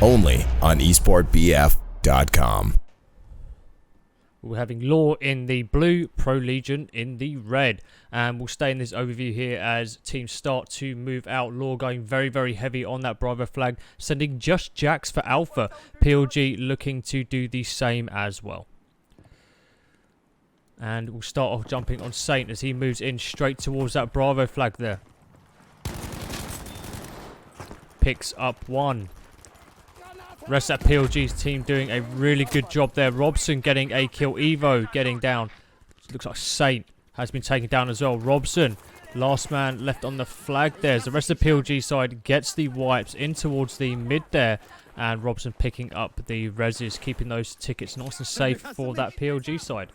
only on esportbf.com. We're having LaW in the blue, ProLegion in the red. And we'll stay in this overview here as teams start to move out. LaW going very, very heavy on that Bravo flag, sending just Jax for Alpha. PLG looking to do the same as well. And we'll start off jumping on Saint as he moves in straight towards that Bravo flag there. Picks up one. Rest of that PLG's team doing a really good job there. Robson getting a kill. Evo getting down. Looks like Saint has been taken down as well. Robson, last man left on the flag there. As the rest of the PLG side gets the wipes in towards the mid there. And Robson picking up the reses, keeping those tickets nice and safe for that PLG side.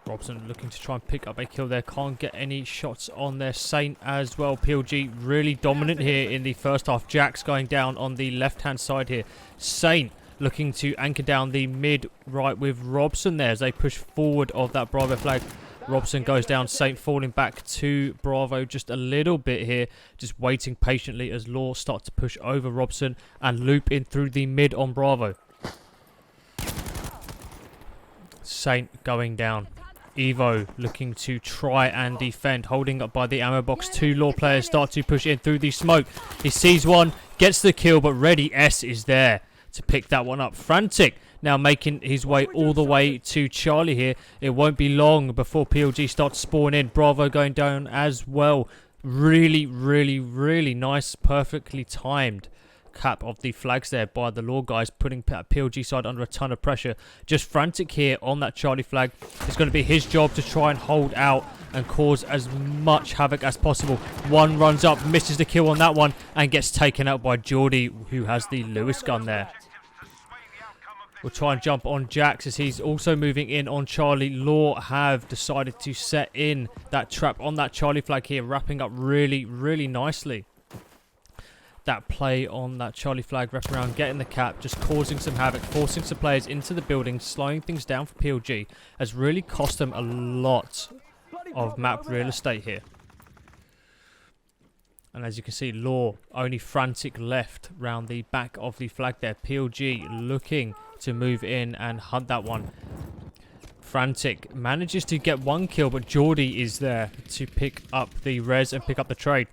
Robson looking to try and pick up a kill there. Can't get any shots on their Saint as well. PLG really dominant here in the first half. Jax going down on the left-hand side here. Saint looking to anchor down the mid right with Robson there as they push forward of that Bravo flag. Robson goes down. Saint falling back to Bravo just a little bit here. Just waiting patiently as LaW start to push over Robson and loop in through the mid on Bravo. Saint going down. Evo looking to try and defend, holding up by the ammo box. Two LaW players start to push in through the smoke. He sees one, gets the kill, but Ready S is there to pick that one up. Frantic now making his way all the way to Charlie here. It won't be long before PLG starts spawning in. Bravo going down as well. Really, really, really nice, perfectly timed cap of the flags there by the LaW guys, putting PLG side under a ton of pressure. Just Frantic here on that Charlie flag. It's going to be his job to try and hold out and cause as much havoc as possible. One runs up, misses the kill on that one, and gets taken out by Geordie, who has the Lewis gun there. We'll try and jump on Jax as he's also moving in on Charlie. LaW have decided to set in that trap on that Charlie flag here, wrapping up really, really nicely. That play on that Charlie flag, wrapping around, getting the cap, just causing some havoc, forcing some players into the building, slowing things down for PLG, has really cost them a lot of map real estate here. And as you can see, LaW only Frantic left round the back of the flag there. PLG looking to move in and hunt that one. Frantic manages to get one kill, but Geordie is there to pick up the res and pick up the trade.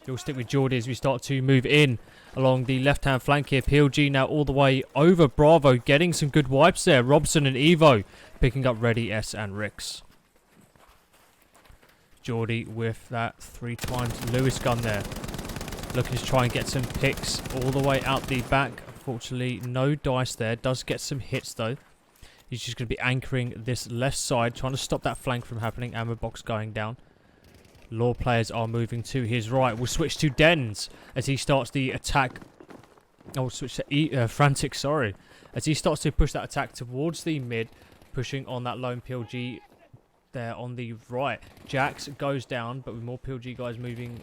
We'll stick with Geordie as we start to move in along the left-hand flank here. PLG now all the way over Bravo, getting some good wipes there. Robson and Evo picking up Ready, S and Rix. Geordie with that 3x Lewis gun there. Looking to try and get some picks all the way out the back. Unfortunately, no dice there. Does get some hits though. He's just going to be anchoring this left side, trying to stop that flank from happening. Ammo box going down. LaW players are moving to his right. We'll switch to Dens as he starts the attack. Oh, switch to Frantic, sorry. As he starts to push that attack towards the mid, pushing on that lone PLG there on the right. Jax goes down, but with more PLG guys moving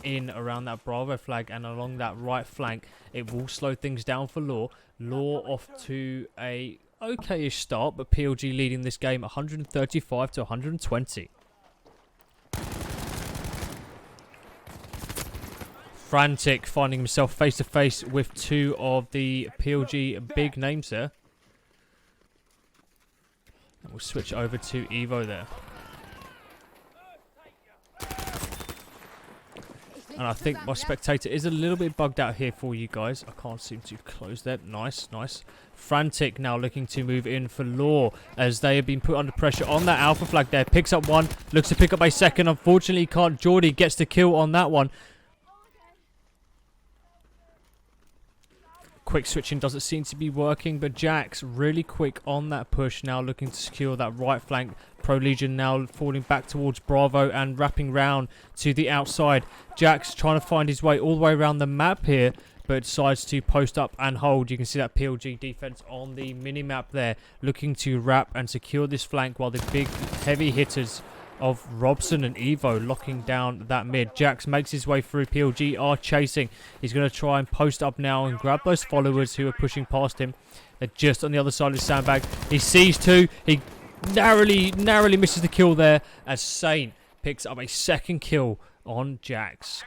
in around that Bravo flag and along that right flank, it will slow things down for LaW. LaW off to a okay-ish start, but PLG leading this game 135 to 120. Frantic finding himself face to face with two of the PLG big names there. And we'll switch over to Evo there. And I think my spectator is a little bit bugged out here for you guys. I can't seem to close that. Nice, nice. Frantic now looking to move in for LaW as they have been put under pressure on that Alpha flag there. Picks up one, looks to pick up a second. Unfortunately, can't. Geordie gets the kill on that one. Quick switching doesn't seem to be working, but Jax really quick on that push, now looking to secure that right flank. ProLegion now falling back towards Bravo and wrapping round to the outside. Jax trying to find his way all the way around the map here, but decides to post up and hold. You can see that PLG defense on the mini-map there, looking to wrap and secure this flank while the big heavy hitters of Robson and Evo locking down that mid. Jax makes his way through. PLG are chasing. He's going to try and post up now and grab those followers who are pushing past him. They're just on the other side of the sandbag. He sees two. He narrowly misses the kill there as Saint picks up a second kill on Jax.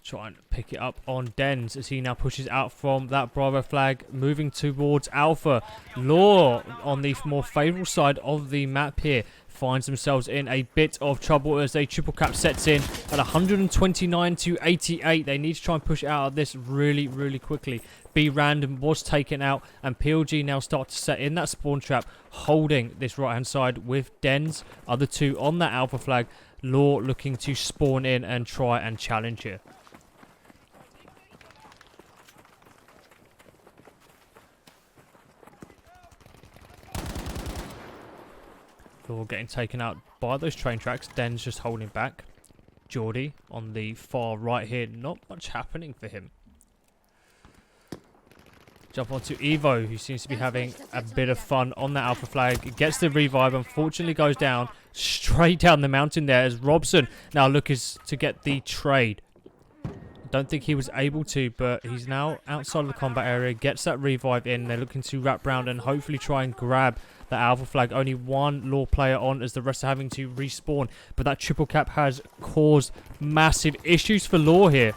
Try and pick it up on Dens as he now pushes out from that Bravo flag, moving towards Alpha. LaW on the more favourable side of the map here finds themselves in a bit of trouble as a triple cap sets in at 129 to 88. They need to try and push out of this really quickly. B Random was taken out and PLG now start to set in that spawn trap, holding this right hand side with Dens, other two on that Alpha flag. LaW looking to spawn in and try and challenge here. LaW getting taken out by those train tracks. Den's just holding back. Geordie on the far right here. Not much happening for him. Jump onto Evo, who seems to be having a bit of fun on that Alpha flag. Gets the revive, unfortunately goes down straight down the mountain there as Robson now looks to get the trade. Don't think he was able to, but he's now outside of the combat area. Gets that revive in. They're looking to wrap round and hopefully try and grab the Alpha flag. Only one LaW player on as the rest are having to respawn. But that triple cap has caused massive issues for LaW here.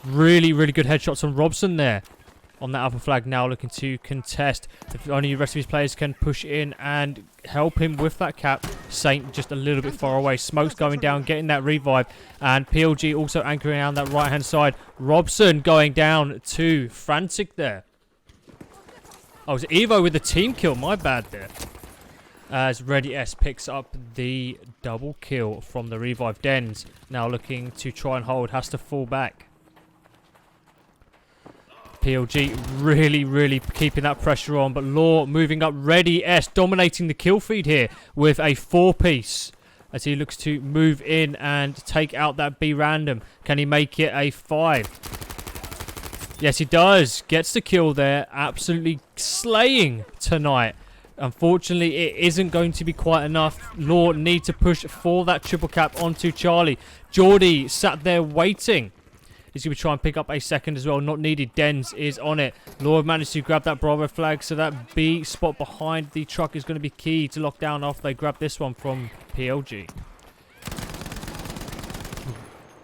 Really good headshots on Robson there. On that Alpha flag now looking to contest. If only the rest of his players can push in and help him with that cap. Saint just a little bit far away. Smoke's going down, getting that revive. And PLG also anchoring down that right hand side. Robson going down to Frantic there. Oh, it was Evo with the team kill. My bad there. As Ready S picks up the double kill from the revive. Dens now looking to try and hold. Has to fall back. PLG really keeping that pressure on, but LaW moving up. Ready S dominating the kill feed here with a 4-piece as he looks to move in and take out that B Random. Can he make it a 5? Yes, he does. Gets the kill there. Absolutely slaying tonight. Unfortunately, it isn't going to be quite enough. LaW need to push for that triple cap onto Charlie. Geordie sat there waiting. He's going to try and pick up a second as well. Not needed. Dens is on it. LaW managed to grab that Bravo flag. So that B spot behind the truck is going to be key to lock down after they grab this one from PLG.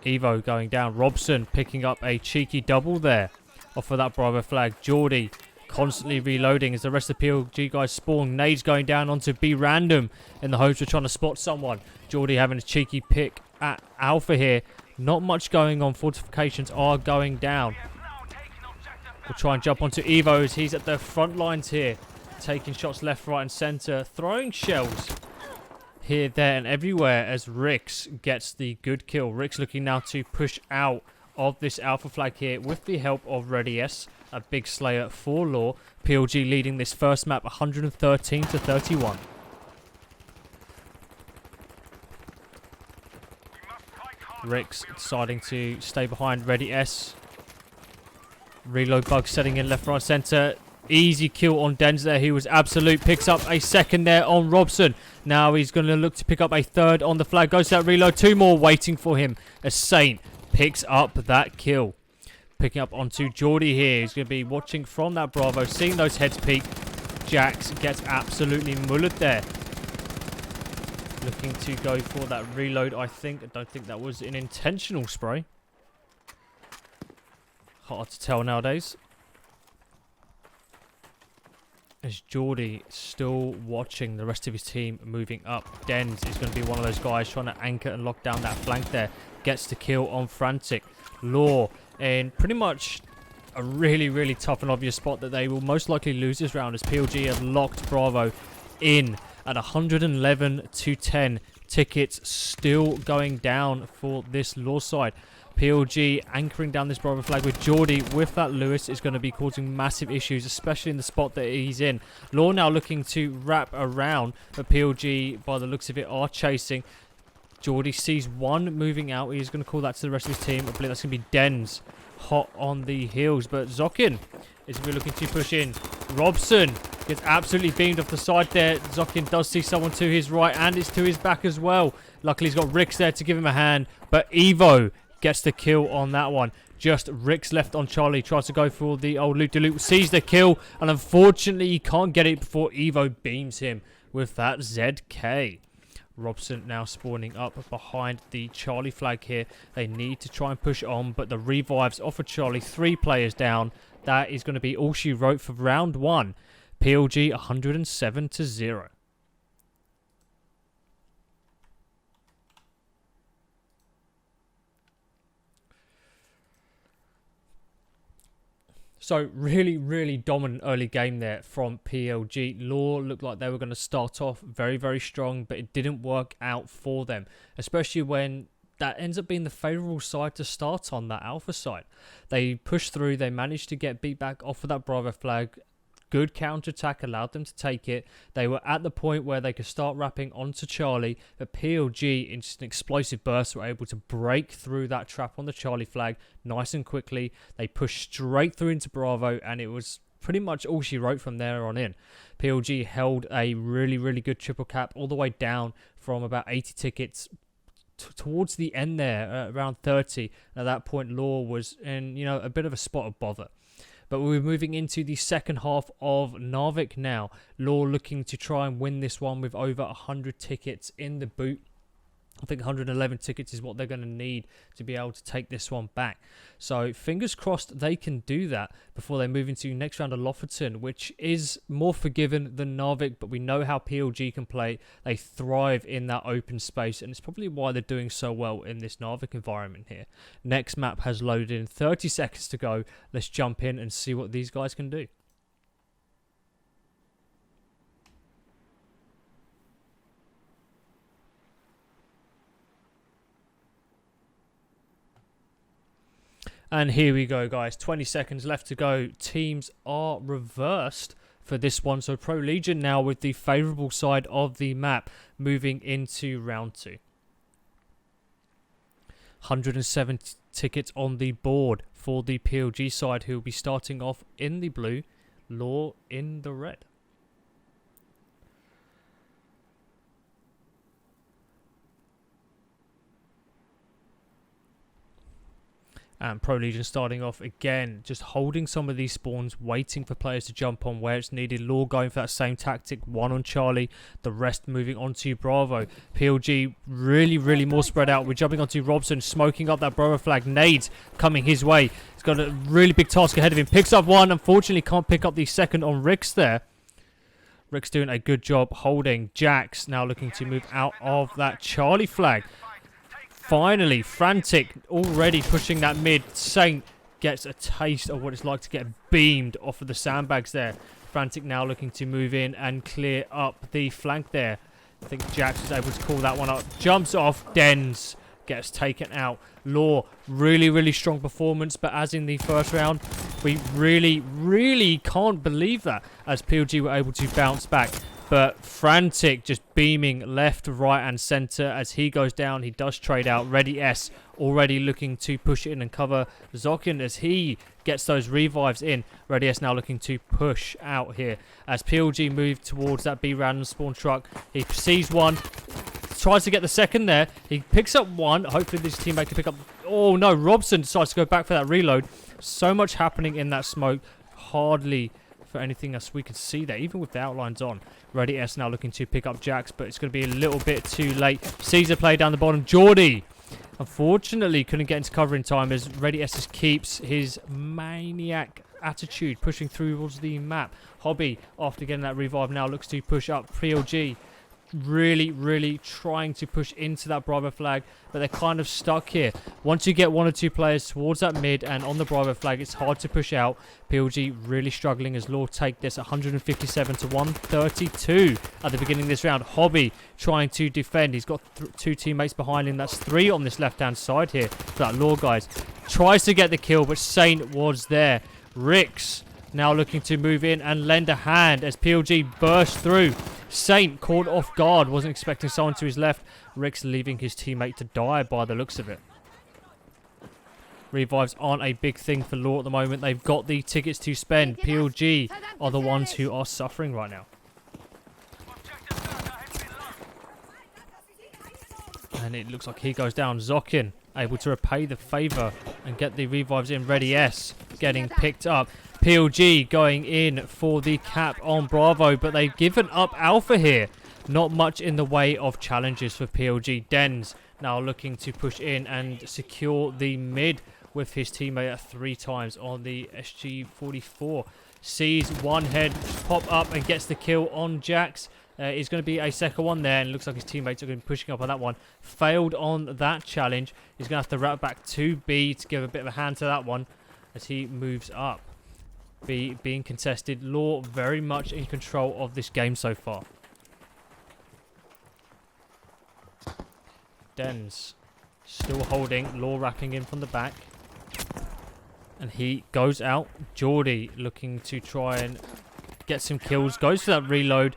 Evo going down. Robson picking up a cheeky double there off of that Bravo flag. Geordie constantly reloading as the rest of the PLG guys spawn. Nades going down onto B Random in the hopes of trying to spot someone. Geordie having a cheeky pick at Alpha here. Not much going on. Fortifications are going down. We'll try and jump onto Evo as he's at the front lines here. Taking shots left, right and centre. Throwing shells here, there and everywhere as Rix gets the good kill. Rix looking now to push out of this Alpha flag here with the help of Ready S. A big slayer for LaW. PLG leading this first map 113 to 31. Rix deciding to stay behind Ready S. Reload bug setting in left, right, centre. Easy kill on Dens there. He was absolute. Picks up a second there on Robson. Now he's going to look to pick up a third on the flag. Goes to that reload. Two more waiting for him. A Saint picks up that kill. Picking up onto Geordie here. He's going to be watching from that Bravo. Seeing those heads peek. Jax gets absolutely mullered there. Looking to go for that reload, I think. I don't think that was an intentional spray. Hard to tell nowadays. As Geordie still watching the rest of his team moving up. Dens is going to be one of those guys trying to anchor and lock down that flank there. Gets the kill on Frantic. LaW in pretty much a really tough and obvious spot that they will most likely lose this round as PLG have locked Bravo in at 111 to 10. Tickets still going down for this LaW side. PLG anchoring down this Bravo flag with Geordie with that Lewis is going to be causing massive issues, especially in the spot that he's in. LaW now looking to wrap around, but PLG, by the looks of it, are chasing. Geordie sees one moving out. He's going to call that to the rest of his team. I believe that's going to be Dens hot on the heels, but Zokin is really looking to push in. Robson gets absolutely beamed off the side there. Zokin does see someone to his right and it's to his back as well. Luckily he's got Rix there to give him a hand, but Evo gets the kill on that one. Just Rick's left on Charlie. Tries to go for the old loot-de-loot. Sees the kill. And unfortunately, he can't get it before Evo beams him with that ZK. Robson now spawning up behind the Charlie flag here. They need to try and push on, but the revives offer Charlie 3 players down. That is going to be all she wrote for round 1. PLG 107-0. So really, really dominant early game there from PLG. LaW looked like they were going to start off very, very strong, but it didn't work out for them, especially when that ends up being the favourable side to start on, that alpha side. They pushed through, they managed to get beat back off of that Bravo flag. Good counter-attack allowed them to take it. They were at the point where they could start wrapping onto Charlie, but PLG, in just an explosive burst, were able to break through that trap on the Charlie flag nice and quickly. They pushed straight through into Bravo, and it was pretty much all she wrote from there on in. PLG held a really, really good triple cap all the way down from about 80 tickets towards the end there, around 30. At that point, LaW was in, a bit of a spot of bother. But we're moving into the second half of Narvik now. LaW looking to try and win this one with over 100 tickets in the boot. I think 111 tickets is what they're going to need to be able to take this one back. So fingers crossed they can do that before they move into next round of Lofferton, which is more forgiven than Narvik, but we know how PLG can play. They thrive in that open space, and it's probably why they're doing so well in this Narvik environment here. Next map has loaded in, 30 seconds to go. Let's jump in and see what these guys can do. And here we go, guys. 20 seconds left to go. Teams are reversed for this one. So ProLegion now with the favourable side of the map moving into round 2. 107 tickets on the board for the PLG side, who will be starting off in the blue, LaW in the red. And ProLegion starting off again, just holding some of these spawns, waiting for players to jump on where it's needed. LaW going for that same tactic, 1 on Charlie, the rest moving on to Bravo. PLG really, really more spread out. We're jumping onto Robson, smoking up that Bravo flag. Nades coming his way. He's got a really big task ahead of him. Picks up 1, unfortunately can't pick up the second on Rick's there. Rick's doing a good job holding. Jax now looking to move out of that Charlie flag. Finally, Frantic already pushing that mid. Saint gets a taste of what it's like to get beamed off of the sandbags there. Frantic now looking to move in and clear up the flank there. I think Jax was able to call that one up. Jumps off, Dens gets taken out. LaW, really, really strong performance, but as in the first round, we really, really can't believe that as PLG were able to bounce back. But Frantic just beaming left, right and centre as he goes down. He does trade out. Ready S already looking to push in and cover Zokin as he gets those revives in. Ready S now looking to push out here as PLG move towards that B random spawn truck. He sees one, tries to get the second there. He picks up 1. Hopefully this teammate can pick up... Oh no, Robson decides to go back for that reload. So much happening in that smoke. Hardly for anything else we could see there, even with the outlines on. Ready S now looking to pick up Jax, but it's going to be a little bit too late. Caesar play down the bottom. Geordie, unfortunately, couldn't get into cover in time as Ready S just keeps his maniac attitude, pushing through towards the map. Hobby, after getting that revive, now looks to push up. PLG really, really trying to push into that Bravo flag, but they're kind of stuck here. Once you get 1 or 2 players towards that mid and on the Bravo flag, it's hard to push out. PLG really struggling as LaW take this 157 to 132 at the beginning of this round. Hobby trying to defend. He's got 2 teammates behind him. That's 3 on this left-hand side here for that LaW guys. Tries to get the kill, but Saint was there. Rix now looking to move in and lend a hand as PLG burst through. Saint caught off guard, wasn't expecting someone to his left. Rix leaving his teammate to die by the looks of it. Revives aren't a big thing for LaW at the moment. They've got the tickets to spend. PLG are the ones who are suffering right now. And it looks like he goes down. Zokin able to repay the favour and get the revives in. Ready S getting picked up. PLG going in for the cap on Bravo, but they've given up Alpha here. Not much in the way of challenges for PLG. Dens now looking to push in and secure the mid with his teammate at 3 times on the SG44. Sees one head pop up and gets the kill on Jax. Is going to be a second one there, and looks like his teammates are going to be pushing up on that one. Failed on that challenge. He's going to have to route back to B to give a bit of a hand to that one as he moves up. B being contested. LaW very much in control of this game so far. Dens still holding. LaW wrapping in from the back. And he goes out. Geordie looking to try and get some kills. Goes for that reload.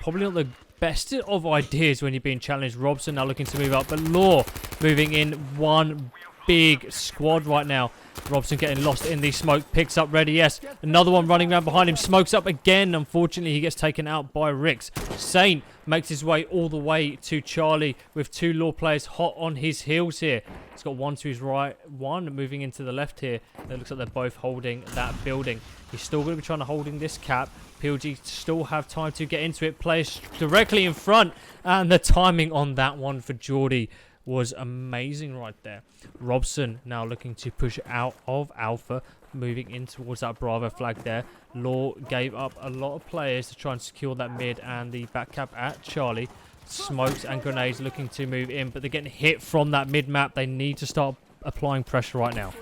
Probably not the best of ideas when you're being challenged. Robson now looking to move up. But LaW moving in one big squad right now. Robson getting lost in the smoke. Picks up Ready S. Another one running around behind him. Smokes up again. Unfortunately, he gets taken out by Rix. Saint makes his way all the way to Charlie with 2 LaW players hot on his heels here. He's got one to his right, one moving into the left here. It looks like they're both holding that building. He's still going to be trying to holding this cap. PLG still have time to get into it. Players directly in front. And the timing on that one for Geordie was amazing right there. Robson now looking to push out of Alpha, moving in towards that Bravo flag there. LaW gave up a lot of players to try and secure that mid and the back cap at Charlie. Smokes and grenades looking to move in, but they're getting hit from that mid map. They need to start applying pressure right now.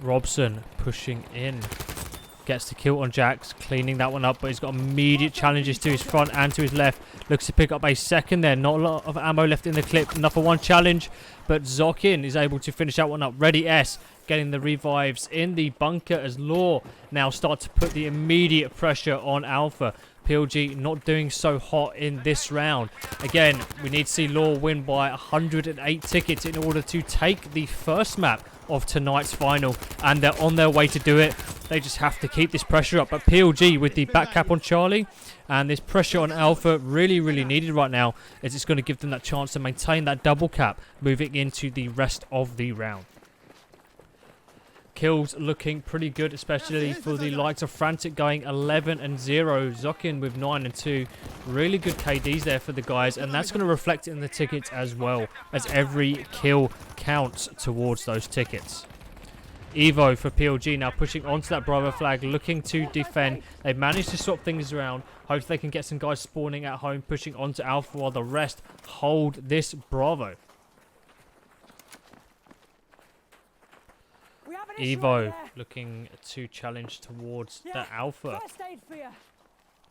Robson pushing in. Gets the kill on Jax, cleaning that one up, but he's got immediate challenges to his front and to his left. Looks to pick up a second there. Not a lot of ammo left in the clip. Enough for one challenge, but Zokin is able to finish that one up. Ready S getting the revives in the bunker as LaW now start to put the immediate pressure on Alpha. PLG not doing so hot in this round. Again, we need to see LaW win by 108 tickets in order to take the first map of tonight's final, and they're on their way to do it. They just have to keep this pressure up. But PLG with the back cap on Charlie, and this pressure on Alpha really needed right now, as it's going to give them that chance to maintain that double cap moving into the rest of the round. Kills looking pretty good, especially for the likes of Frantic going 11-0. Zokin with 9-2. Really good KDs there for the guys, and that's going to reflect in the tickets as well, as every kill counts towards those tickets. Evo for PLG now pushing onto that Bravo flag, looking to defend. They've managed to swap things around. Hope they can get some guys spawning at home, pushing onto Alpha while the rest hold this Bravo. Evo looking to challenge towards the Alpha.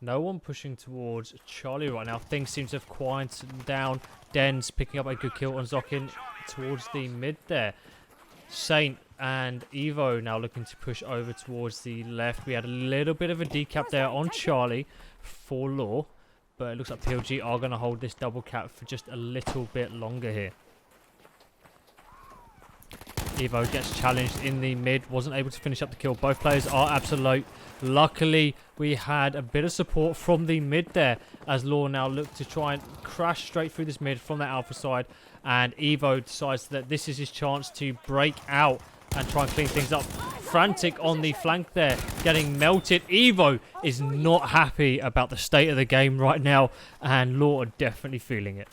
No one pushing towards Charlie right now. Things seem to have quieted down. Dens picking up a good kill on Zokin towards the mid there. Saint and Evo now looking to push over towards the left. We had a little bit of a decap there on Charlie for LaW, but it looks like PLG are going to hold this double cap for just a little bit longer here. Evo gets challenged in the mid, wasn't able to finish up the kill. Both players are absolute. Luckily, we had a bit of support from the mid there, as LaW now look to try and crash straight through this mid from the Alpha side. And Evo decides that this is his chance to break out and try and clean things up. Frantic on the flank there, getting melted. Evo is not happy about the state of the game right now, and LaW are definitely feeling it.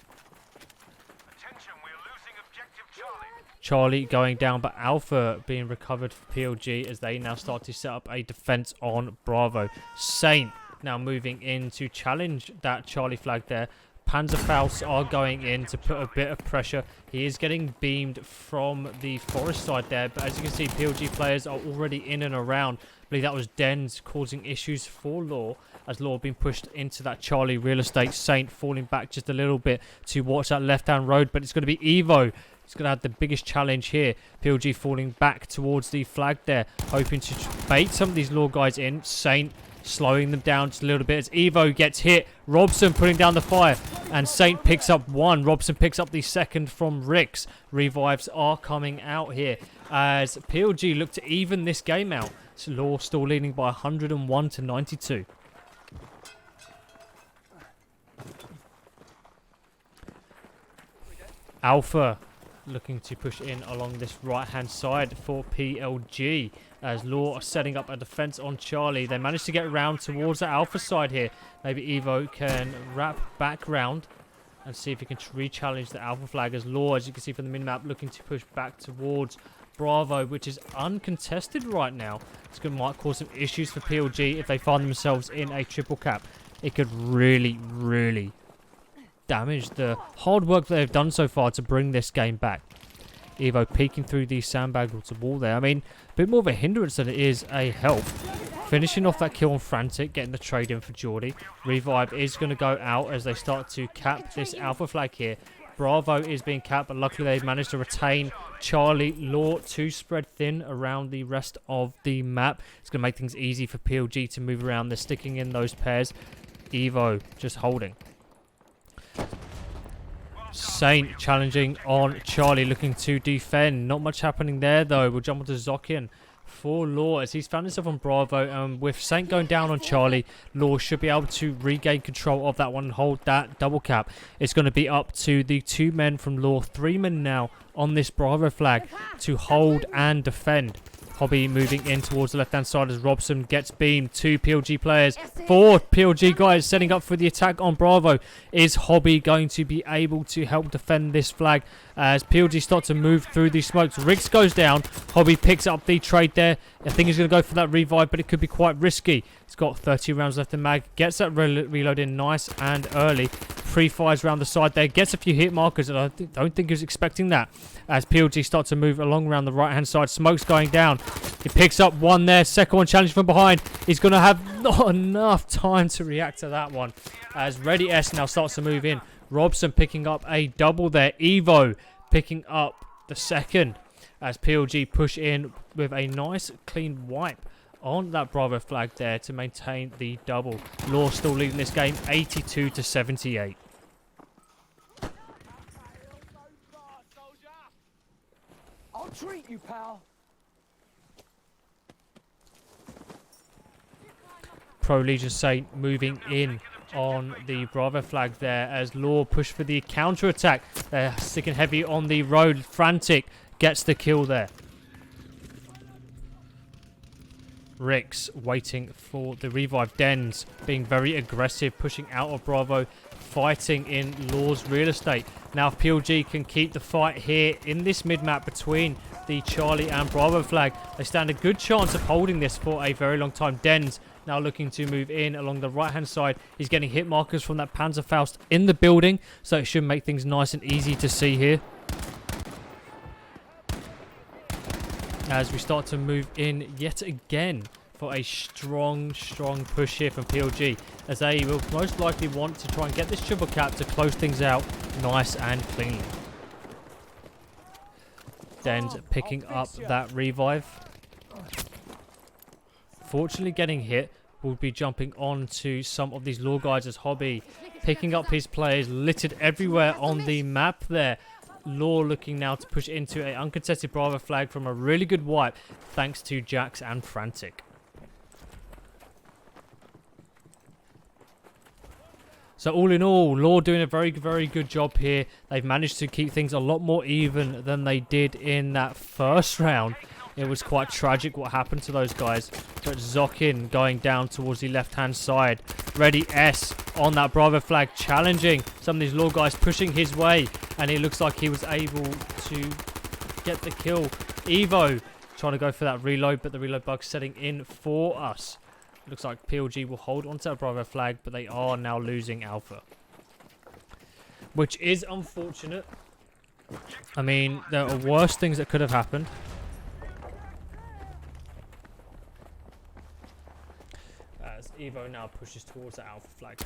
Charlie going down, but Alpha being recovered for PLG as they now start to set up a defense on Bravo. Saint now moving in to challenge that Charlie flag there. Panzerfaust are going in to put a bit of pressure. He is getting beamed from the forest side there, but as you can see, PLG players are already in and around. I believe that was Dens causing issues for LaW, as LaW being pushed into that Charlie real estate. Saint falling back just a little bit to watch that left-hand road, but it's going to be Evo. He's going to have the biggest challenge here. PLG falling back towards the flag there, hoping to bait some of these LaW guys in. Saint slowing them down just a little bit as Evo gets hit. Robson putting down the fire, and Saint picks up one. Robson picks up the second from Rix. Revives are coming out here as PLG look to even this game out. So LaW still leading by 101-92. Alpha looking to push in along this right-hand side for PLG as LaW are setting up a defense on Charlie. They managed to get around towards the Alpha side here. Maybe Evo can wrap back round and see if he can re-challenge the Alpha flag as LaW, as you can see from the minimap, looking to push back towards Bravo, which is uncontested right now. It's might cause some issues for PLG if they find themselves in a triple cap. It could really, really damage the hard work that they've done so far to bring this game back. Evo peeking through the sandbag wall there. I mean, a bit more of a hindrance than it is a help. Finishing off that kill on Frantic, getting the trade in for Geordie. Revive is going to go out as they start to cap this Alpha flag here. Bravo is being capped, but luckily they've managed to retain Charlie. LaW to spread thin around the rest of the map. It's going to make things easy for PLG to move around. They're sticking in those pairs. Evo just holding. Saint challenging on Charlie, looking to defend. Not much happening there though. We'll jump onto Zokin for LaW as he's found himself on Bravo. With Saint going down on Charlie, LaW should be able to regain control of that one and hold that double cap. It's going to be up to the 2 men from LaW, 3 men now on this Bravo flag to hold and defend. Hobby moving in towards the left-hand side as Robson gets beamed. 2 PLG players. 4 PLG guys setting up for the attack on Bravo. Is Hobby going to be able to help defend this flag as PLG start to move through these smokes? Riggs goes down. Hobby picks up the trade there. I think he's going to go for that revive, but it could be quite risky. He's got 30 rounds left in mag. Gets that reload in nice and early. Pre-fires around the side there. Gets a few hit markers, and I don't think he was expecting that. As PLG starts to move along around the right-hand side. Smoke's going down. He picks up one there. Second one challenge from behind. He's going to have not enough time to react to that one. As Ready S now starts to move in. Robson picking up a double there. Evo picking up the second. As PLG push in with a nice clean wipe on that Bravo flag there to maintain the double. LaW still leading this game 82 to 78. I'll treat you, pal. ProLegion Saint moving in on the Bravo flag there as LaW push for the counter attack. They're sticking heavy on the road. Frantic gets the kill there. Rix waiting for the revive. Dens being very aggressive, pushing out of Bravo, fighting in LaW's real estate. Now if PLG can keep the fight here in this mid-map between the Charlie and Bravo flag, they stand a good chance of holding this for a very long time. Dens now looking to move in along the right-hand side. He's getting hit markers from that Panzerfaust in the building, so it should make things nice and easy to see here. As we start to move in yet again for a strong push here from PLG, as they will most likely want to try and get this triple cap to close things out nice and cleanly. Dens picking up that revive. Fortunately getting hit. Will be jumping on to some of these LaW guys as Hobby picking up his players littered everywhere on the map there. LaW looking now to push into an uncontested Bravo flag from a really good wipe thanks to Jax and Frantic. So all in all, LaW doing a very good job here. They've managed to keep things a lot more even than they did in that first round. It was quite tragic what happened to those guys. But Zokin going down towards the left-hand side. Ready S on that Bravo flag, challenging some of these LaW guys, pushing his way. And it looks like he was able to get the kill. Evo trying to go for that reload, but the reload bug setting in for us. Looks like PLG will hold onto that Bravo flag, but they are now losing Alpha. Which is unfortunate. I mean, there are worse things that could have happened. As Evo now pushes towards the Alpha flag.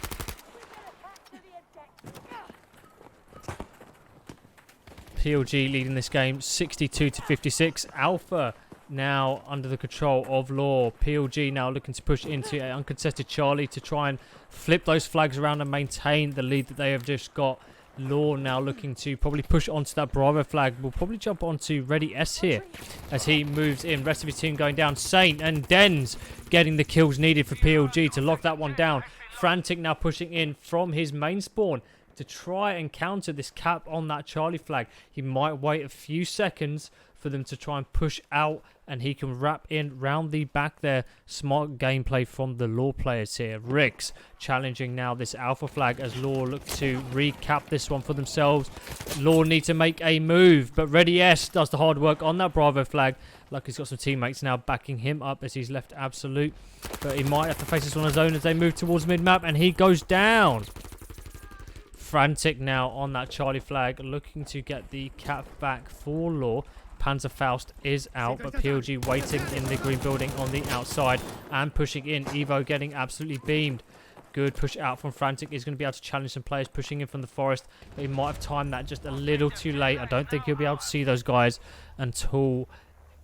PLG leading this game 62 to 56. Alpha now under the control of LaW. PLG now looking to push into an uncontested Charlie to try and flip those flags around and maintain the lead that they have just got. LaW now looking to probably push onto that Bravo flag. We'll probably jump onto Ready S here as he moves in. Rest of his team going down. Saint and Dens getting the kills needed for PLG to lock that one down. Frantic now pushing in from his main spawn to try and counter this cap on that Charlie flag. He might wait a few seconds for them to try and push out, and he can wrap in round the back there. Smart gameplay from the LaW players here. Rix challenging now this alpha flag as LaW look to recap this one for themselves. LaW need to make a move, but Ready S does the hard work on that Bravo flag. Like he's got some teammates now backing him up as he's left absolute, but he might have to face this one on his own as they move towards mid-map, and he goes down. Frantic now on that Charlie flag, looking to get the cap back for LaW. Panzerfaust is out, but PLG waiting in the green building on the outside and pushing in. Evo getting absolutely beamed. Good push out from Frantic. Is going to be able to challenge some players pushing in from the forest, but he might have timed that just a little too late. I don't think he'll be able to see those guys until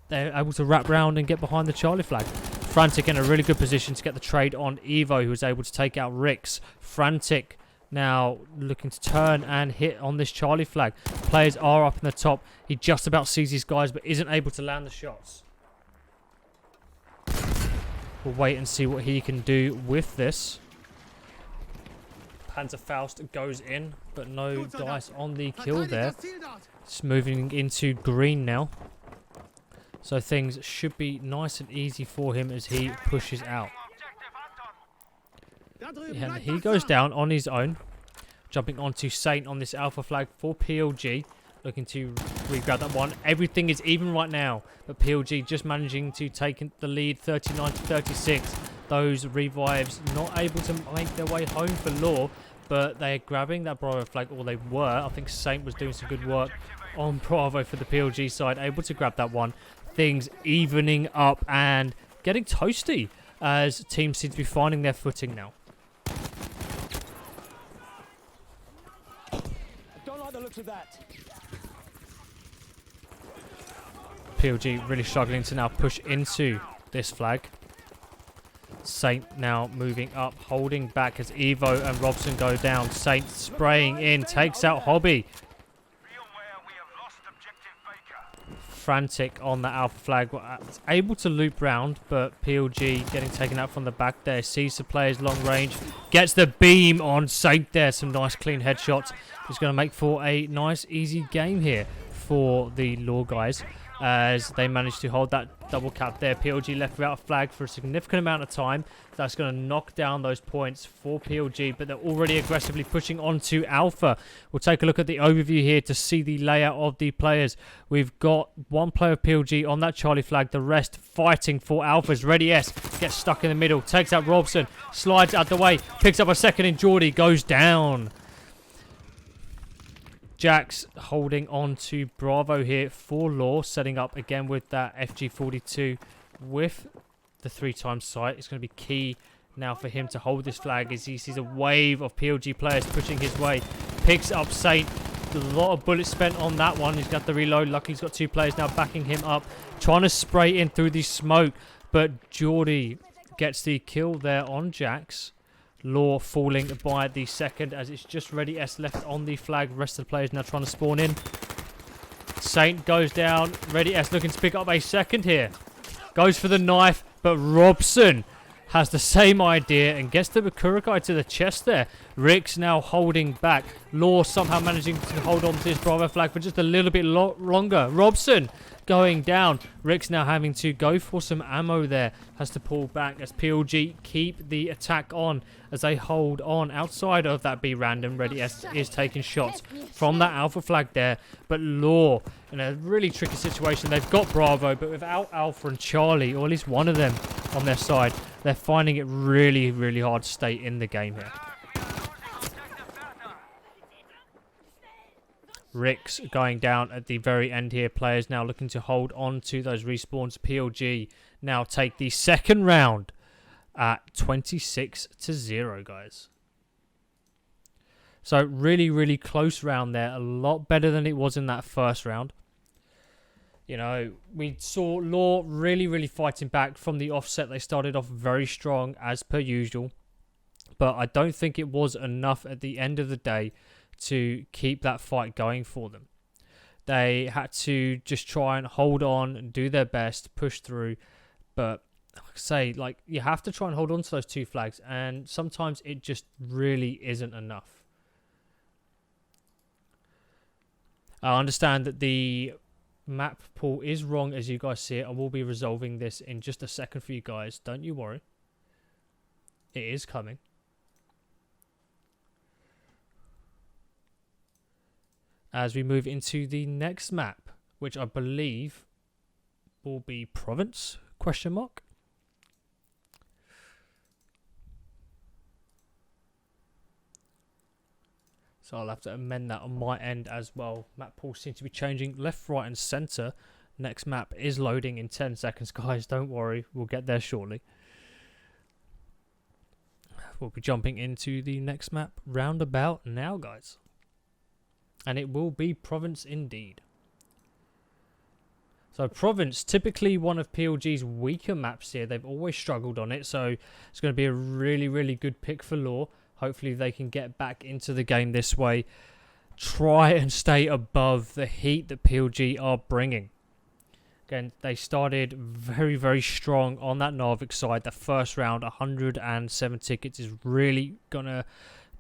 they're able to wrap round and get behind the Charlie flag. Frantic in a really good position to get the trade on Evo, who was able to take out Rix. Frantic now looking to turn and hit on this Charlie flag. Players are up in the top. He just about sees these guys, but isn't able to land the shots. We'll wait and see what he can do with this. Panzerfaust goes in, but no dice on the kill there. It's moving into green now. So things should be nice and easy for him as he pushes out. And he goes down on his own. Jumping onto Saint on this alpha flag for PLG. Looking to re-grab that one. Everything is even right now, but PLG just managing to take the lead 39 to 36. Those revives not able to make their way home for LaW, but they're grabbing that Bravo flag, or they were. I think Saint was doing some good work on Bravo for the PLG side, able to grab that one. Things evening up and getting toasty as teams seem to be finding their footing now. Don't like the looks of that. PLG really struggling to now push into this flag. Saint now moving up, holding back as Evo and Robson go down. Saint spraying in, takes out Hobby. Frantic on the alpha flag, able to loop round, but PLG getting taken out from the back there. Sees the players long range, gets the beam on Saint there. Some nice clean headshots. He's going to make for a nice easy game here for the LaW guys as they manage to hold that double cap there. PLG left without a flag for a significant amount of time. That's going to knock down those points for PLG, but they're already aggressively pushing onto Alpha. We'll take a look at the overview here to see the layout of the players. We've got one player of PLG on that Charlie flag, the rest fighting for Alpha's. Ready S gets stuck in the middle, takes out Robson, slides out the way, picks up a second in Geordie, goes down. Jax holding on to Bravo here for LaW, setting up again with that FG42 with the 3x sight. It's going to be key now for him to hold this flag as he sees a wave of PLG players pushing his way. Picks up Saint. A lot of bullets spent on that one. He's got the reload. Luckily, he's got two players now backing him up. Trying to spray in through the smoke, but Geordie gets the kill there on Jax. LaW falling by the second as it's just Ready S left on the flag. Rest of the players now trying to spawn in. Saint goes down. Ready S looking to pick up a second here. Goes for the knife, but Robson has the same idea and gets the Bakurakai to the chest there. Rick's now holding back. LaW somehow managing to hold on to his Bravo flag for just a little bit longer. Robson going down. Rick's now having to go for some ammo there. Has to pull back as PLG keep the attack on as they hold on outside of that B random. Ready S is taking shots from that Alpha flag there. But LaW in a really tricky situation. They've got Bravo, but without Alpha and Charlie, or at least one of them on their side, they're finding it really, really hard to stay in the game here. Rick's going down at the very end here. Players now looking to hold on to those respawns. PLG now take the second round at 26-0, guys. So really, really close round there. A lot better than it was in that first round. You know, we saw LaW really, really fighting back from the offset. They started off very strong as per usual. But I don't think it was enough at the end of the day to keep that fight going for them. They had to just try and hold on and do their best, push through. But like I say, like, you have to try and hold on to those two flags, and sometimes it just really isn't enough. I understand that the map pool is wrong as you guys see it. I will be resolving this in just a second for you guys. Don't you worry. It is coming. As we move into the next map, which I believe will be Province, question mark. So I'll have to amend that on my end as well. Map pool seems to be changing left, right and centre. Next map is loading in 10 seconds, guys. Don't worry, we'll get there shortly. We'll be jumping into the next map roundabout now, guys. And it will be Province indeed. So Province, typically one of PLG's weaker maps here. They've always struggled on it. So it's going to be a really, really good pick for LaW. Hopefully they can get back into the game this way. Try and stay above the heat that PLG are bringing. Again, they started very, very strong on that Narvik side. The first round, 107 tickets, is really going to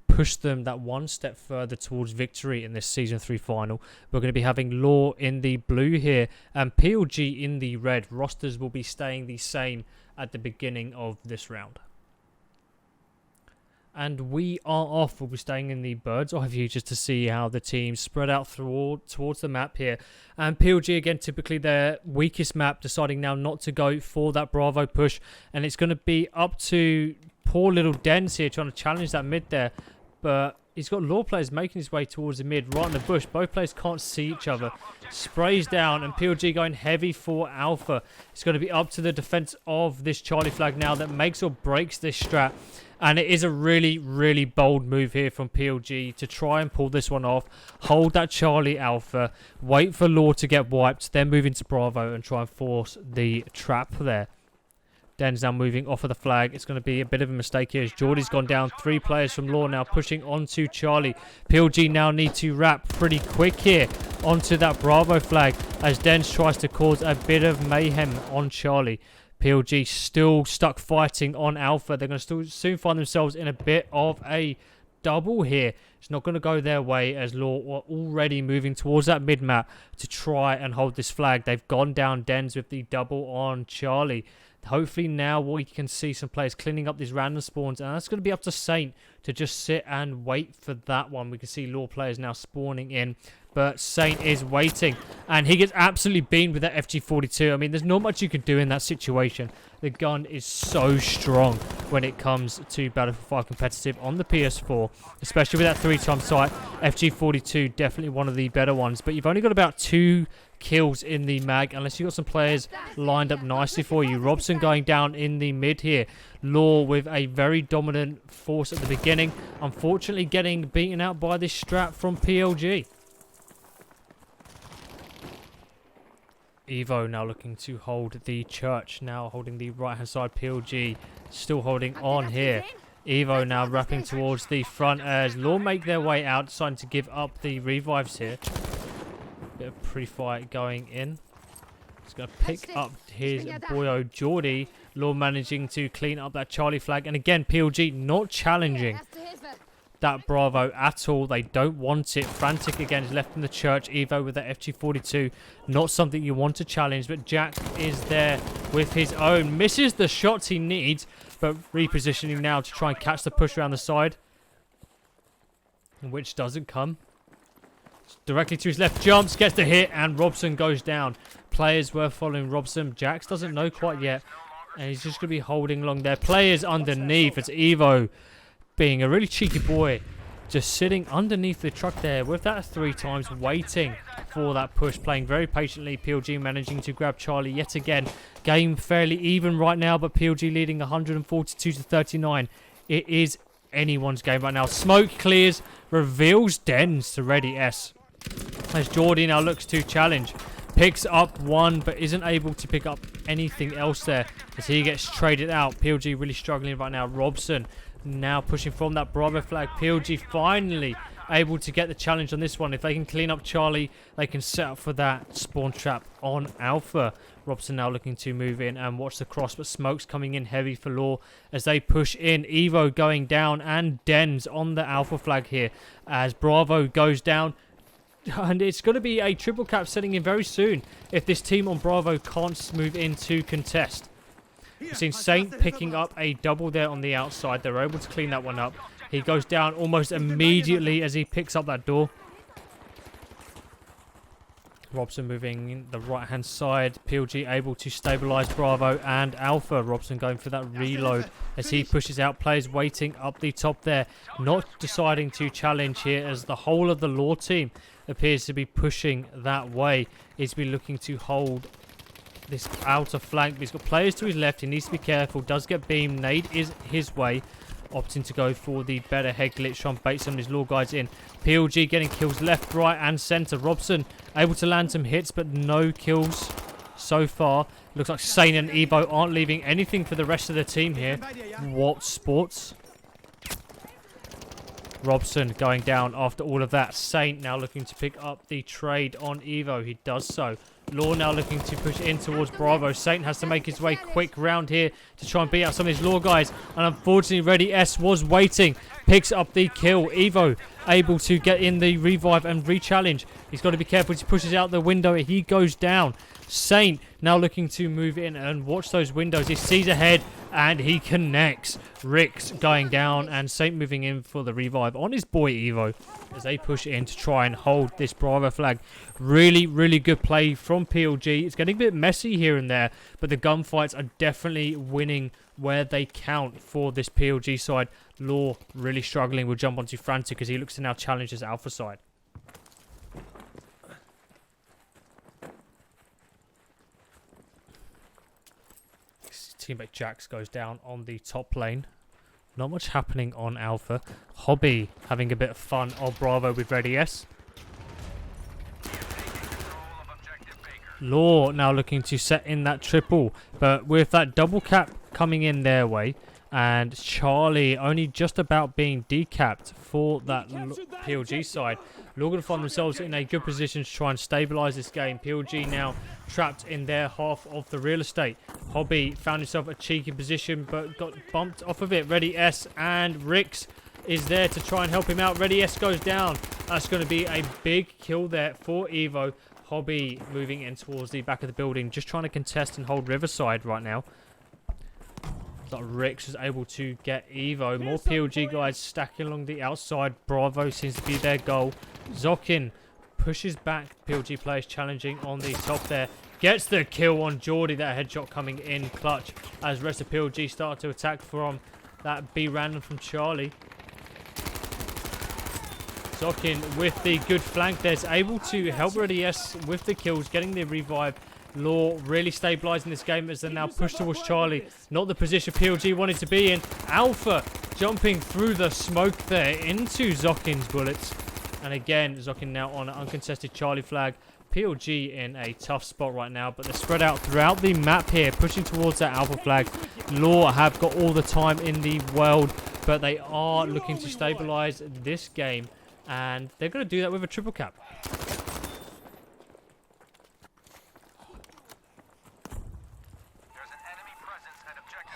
push them that one step further towards victory in this Season 3 final. We're going to be having LaW in the blue here and PLG in the red. Rosters will be staying the same at the beginning of this round. And we are off. We'll be staying in the bird's eye view just to see how the teams spread out towards the map here. And PLG, again, typically their weakest map, deciding now not to go for that Bravo push. And it's going to be up to poor little Dens here trying to challenge that mid there. But he's got LaW players making his way towards the mid, right in the bush. Both players can't see each other. Sprays down, and PLG going heavy for Alpha. It's going to be up to the defense of this Charlie flag now that makes or breaks this strat. And it is a really, really bold move here from PLG to try and pull this one off. Hold that Charlie Alpha. Wait for LaW to get wiped. Then move into Bravo and try and force the trap there. Den's now moving off of the flag. It's going to be a bit of a mistake here as Geordie's gone down. 3 players from LaW now pushing onto Charlie. PLG now need to wrap pretty quick here onto that Bravo flag as Dens tries to cause a bit of mayhem on Charlie. PLG still stuck fighting on Alpha. They're going to soon find themselves in a bit of a double here. It's not going to go their way as LaW are already moving towards that mid-map to try and hold this flag. They've gone down Dens with the double on Charlie. Hopefully now we can see some players cleaning up these random spawns, and that's going to be up to Saint to just sit and wait for that one. We can see LaW players now spawning in, but Saint is waiting, and he gets absolutely beamed with that FG42. I mean, there's not much you can do in that situation. The gun is so strong when it comes to Battlefield 5 competitive on the PS4, especially with that 3x sight. FG42, definitely one of the better ones, but you've only got about 2 kills in the mag unless you've got some players lined up nicely for you. Robson going down in the mid here. LaW with a very dominant force at the beginning, unfortunately getting beaten out by this strat from PLG. Evo now looking to hold the church, now holding the right hand side. PLG still holding on here. Evo now wrapping towards the front as LaW make their way out, deciding to give up the revives here. Bit of pre-fight going in. He's going to pick up his boyo Geordie. LaW managing to clean up that Charlie flag. And again, PLG not challenging that Bravo at all. They don't want it. Frantic again is left in the church. Evo with that FG42. Not something you want to challenge. But Jack is there with his own. Misses the shots he needs. But repositioning now to try and catch the push around the side. Which doesn't come. Directly to his left, jumps, gets the hit, and Robson goes down. Players were following Robson. Jax doesn't know quite yet, and he's just going to be holding along there. Players underneath. It's Evo being a really cheeky boy, just sitting underneath the truck there with that 3 times, waiting for that push, playing very patiently. PLG managing to grab Charlie yet again. Game fairly even right now, but PLG leading 142-39. It is anyone's game right now. Smoke clears, reveals Dens to Ready S. As Geordie now looks to challenge. Picks up one, but isn't able to pick up anything else there as he gets traded out. PLG really struggling right now. Robson now pushing from that Bravo flag. PLG finally able to get the challenge on this one. If they can clean up Charlie, they can set up for that spawn trap on Alpha. Robson now looking to move in and watch the cross, but Smoke's coming in heavy for LaW as they push in. Evo going down and Dens on the Alpha flag here as Bravo goes down. And it's going to be a triple cap setting in very soon if this team on Bravo can't move into contest. We've seen Saint picking up a double there on the outside. They're able to clean that one up. He goes down almost immediately as he picks up that door. Robson moving the right-hand side. PLG able to stabilize Bravo and Alpha. Robson going for that reload as he pushes out players waiting up the top there. Not deciding to challenge here as the whole of the LaW team appears to be pushing that way. He's been looking to hold this outer flank. He's got players to his left. He needs to be careful. Does get beamed. Nade is his way. Opting to go for the better head glitch. Trying to bait some of his LaW guys in. PLG getting kills left, right and centre. Robson able to land some hits but no kills so far. Looks like Saint and Evo aren't leaving anything for the rest of the team here. What sports? Robson going down after all of that. Saint now looking to pick up the trade on Evo. He does so. LaW now looking to push in towards Bravo. Saint has to make his way quick round here to try and beat out some of his LaW guys. And unfortunately, Ready S was waiting. Picks up the kill. Evo able to get in the revive and re-challenge. He's got to be careful. He pushes out the window. He goes down. Saint now looking to move in and watch those windows. He sees ahead and he connects. Rick's going down and Saint moving in for the revive on his boy Evo as they push in to try and hold this Bravo flag. Really, really good play from PLG. It's getting a bit messy here and there, but the gunfights are definitely winning where they count for this PLG side. LaW really struggling. We'll jump onto Frantic as he looks to now challenge his Alpha side. Teammate Jax goes down on the top lane. Not much happening on Alpha. Hobby having a bit of fun on Bravo with Ready S. LaW now looking to set in that triple, but with that double cap coming in their way and Charlie only just about being decapped for that PLG side, LaW going to find themselves in a good position to try and stabilize this game. PLG now trapped in their half of the real estate. Hobby found himself a cheeky position but got bumped off of it. Ready S and Rix is there to try and help him out. Ready S goes down. That's going to be a big kill there for Evo. Hobby moving in towards the back of the building, just trying to contest and hold Riverside right now. But Rix was able to get Evo. More PLG guys stacking along the outside. Bravo seems to be their goal. Zokin pushes back. PLG players challenging on the top there. Gets the kill on Geordie. That headshot coming in clutch as rest of PLG start to attack from that B random from Charlie. Zokin with the good flank there is able to help Ready S with the kills, getting the revive. LaW really stabilising this game as they now push towards Charlie. Not the position PLG wanted to be in. Alpha jumping through the smoke there into Zokin's bullets. And again, Zokin now on an uncontested Charlie flag. PLG in a tough spot right now, but they're spread out throughout the map here, pushing towards that Alpha flag. LaW have got all the time in the world, but they are looking to stabilise this game, and they're going to do that with a triple cap.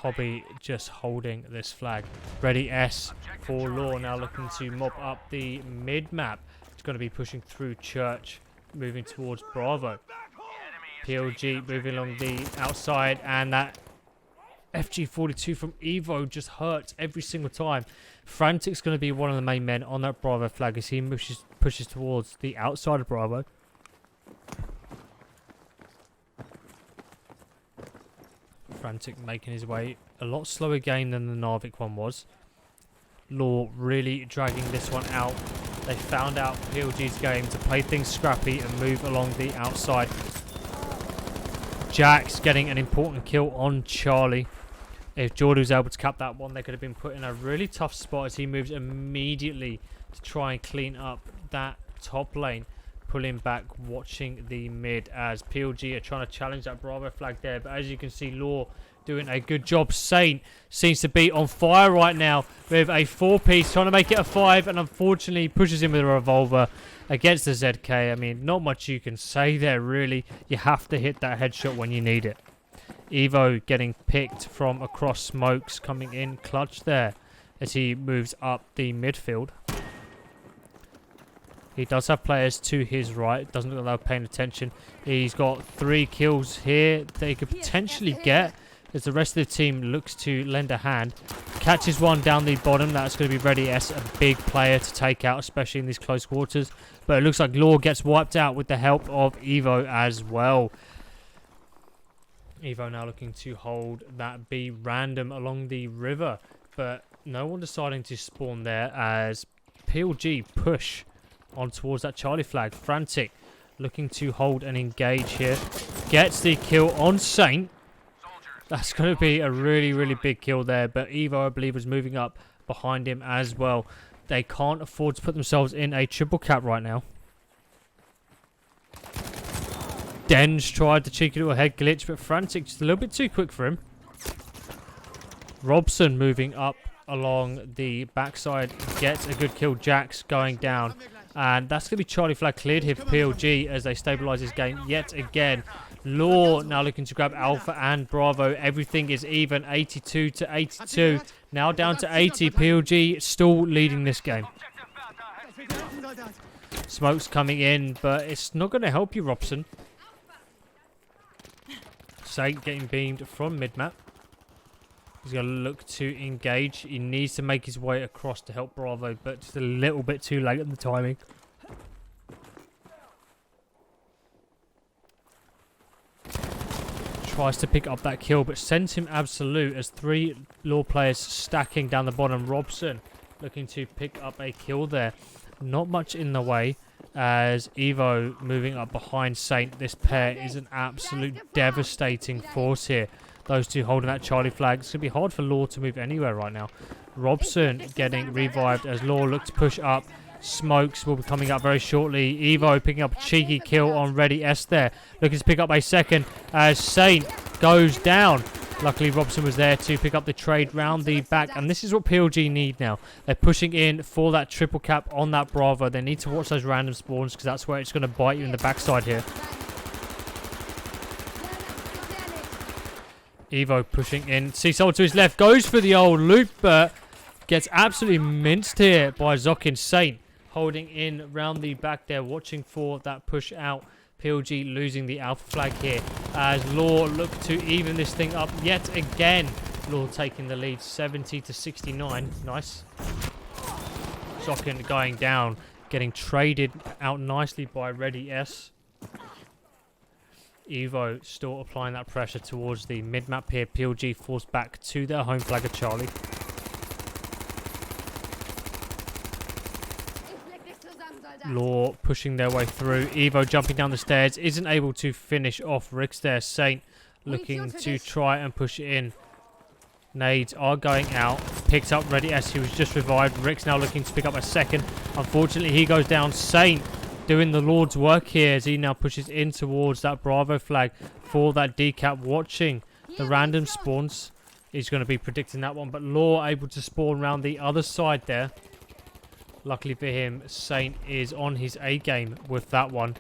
Hobby just holding this flag. Ready S for LaW now looking to mop up the mid map. It's going to be pushing through Church, moving towards Bravo. PLG moving along the outside, and that FG42 from Evo just hurts every single time. Frantic's going to be one of the main men on that Bravo flag as he pushes towards the outside of Bravo. Frantic making his way. A lot slower game than the Narvik one was. LaW really dragging this one out. They found out PLG's game to play things scrappy and move along the outside. Jax getting an important kill on Charlie. If Jordan was able to cap that one, they could have been put in a really tough spot as he moves immediately to try and clean up that top lane. Pulling back, watching the mid as PLG are trying to challenge that Bravo flag there. But as you can see, LaW doing a good job. Saint seems to be on fire right now with a 4-piece, trying to make it a 5, and unfortunately pushes him with a revolver against the ZK. I mean, not much you can say there, really. You have to hit that headshot when you need it. Evo getting picked from across smokes, coming in clutch there as he moves up the midfield. He does have players to his right. Doesn't look like they're paying attention. He's got 3 kills here they could potentially get as the rest of the team looks to lend a hand. Catches one down the bottom. That's going to be Ready S, a big player to take out, especially in these close quarters. But it looks like LaW gets wiped out with the help of Evo as well. Evo now looking to hold that B random along the river. But no one deciding to spawn there as PLG push on towards that Charlie flag. Frantic looking to hold and engage here. Gets the kill on Saint. That's going to be a really, really big kill there. But Evo, I believe, is moving up behind him as well. They can't afford to put themselves in a triple cap right now. Denge tried the cheeky little head glitch, but Frantic just a little bit too quick for him. Robson moving up along the backside. Gets a good kill. Jax going down. And that's going to be Charlie flag cleared here for PLG as they stabilise this game yet again. LaW now looking to grab Alpha and Bravo. Everything is even, 82 to 82. Now down to 80. PLG still leading this game. Smoke's coming in, but it's not going to help you, Robson. Saint getting beamed from mid-map. He's going to look to engage. He needs to make his way across to help Bravo, but just a little bit too late at the timing. Tries to pick up that kill, but sends him absolute as 3 LaW players stacking down the bottom. Robson looking to pick up a kill there. Not much in the way as Evo moving up behind Saint. This pair is an absolute devastating force here. Those two holding that Charlie flag. It's going to be hard for LaW to move anywhere right now. Robson getting revived as LaW look to push up. Smokes will be coming up very shortly. Evo picking up a cheeky kill on Ready S there. Looking to pick up a second as Saint goes down. Luckily, Robson was there to pick up the trade round the back. And this is what PLG need now. They're pushing in for that triple cap on that Bravo. They need to watch those random spawns because that's where it's going to bite you in the backside here. Evo pushing in. See someone to his left. Goes for the old loop, but gets absolutely minced here by Zokin. Saint holding in round the back there, watching for that push out. PLG losing the alpha flag here as LaW look to even this thing up yet again. LaW taking the lead 70 to 69. Nice. Zokin going down, getting traded out nicely by Ready S. Evo still applying that pressure towards the mid-map here. PLG forced back to their home flag of Charlie. LaW pushing their way through. Evo jumping down the stairs. Isn't able to finish off Rix there. Saint looking to try and push it in. Nades are going out. Picks up Ready S. He was just revived. Rix now looking to pick up a second. Unfortunately, he goes down. Saint doing the Lord's work here as he now pushes in towards that Bravo flag for that decap. Watching the random spawns. He's going to be predicting that one. But LaW able to spawn around the other side there. Luckily for him, Saint is on his A game with that one.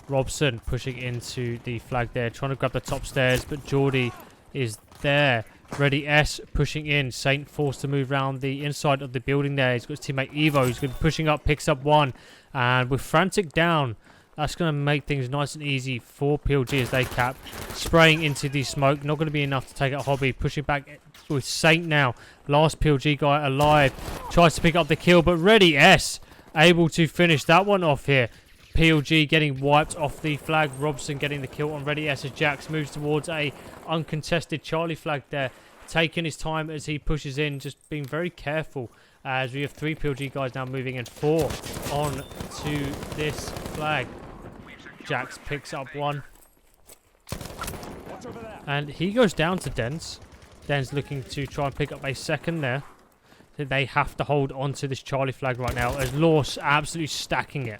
Robson pushing into the flag there, trying to grab the top stairs, but Geordie is there. Ready S pushing in. Saint forced to move around the inside of the building there. He's got his teammate Evo. He's going to be pushing up, picks up one. And with Frantic down, that's going to make things nice and easy for PLG as they cap. Spraying into the smoke. Not going to be enough to take out Hobby. Pushing back with Saint now. Last PLG guy alive. Tries to pick up the kill, but Ready S able to finish that one off here. PLG getting wiped off the flag. Robson getting the kill on Ready S as Jax moves towards a uncontested Charlie flag there. Taking his time as he pushes in. Just being very careful as we have 3 PLG guys now moving in. 4 on to this flag. Jax picks up one. And he goes down to Dens. Dens looking to try and pick up a second there. They have to hold on to this Charlie flag right now as LaW absolutely stacking it.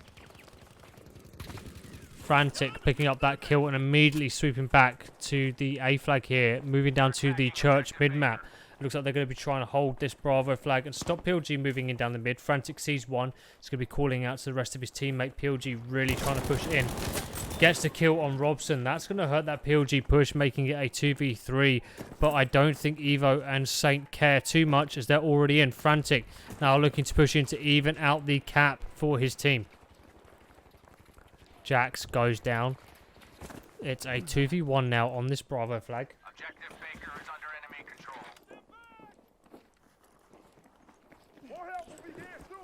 Frantic picking up that kill and immediately sweeping back to the A flag here. Moving down to the church mid-map. It looks like they're going to be trying to hold this Bravo flag and stop PLG moving in down the mid. Frantic sees one. He's going to be calling out to the rest of his teammate. PLG really trying to push in. Gets the kill on Robson. That's going to hurt that PLG push, making it a 2v3. But I don't think Evo and Saint care too much as they're already in. Frantic now looking to push in to even out the cap for his team. Jax goes down. It's a 2v1 now on this Bravo flag. Objective Baker is under enemy control.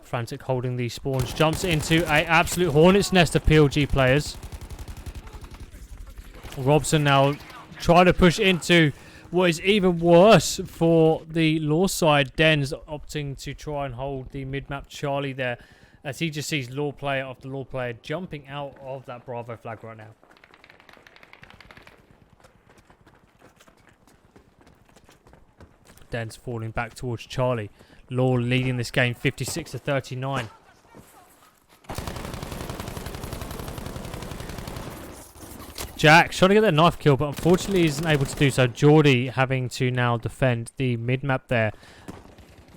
Frantic holding these spawns. Jumps into a absolute hornet's nest of PLG players. Robson now trying to push into what is even worse for the LaW side. Den's opting to try and hold the mid-map Charlie there as he just sees LaW player after LaW player jumping out of that Bravo flag right now. Den's falling back towards Charlie. LaW leading this game 56-39. Jack trying to get that knife kill, but unfortunately isn't able to do so. Geordie having to now defend the mid-map there.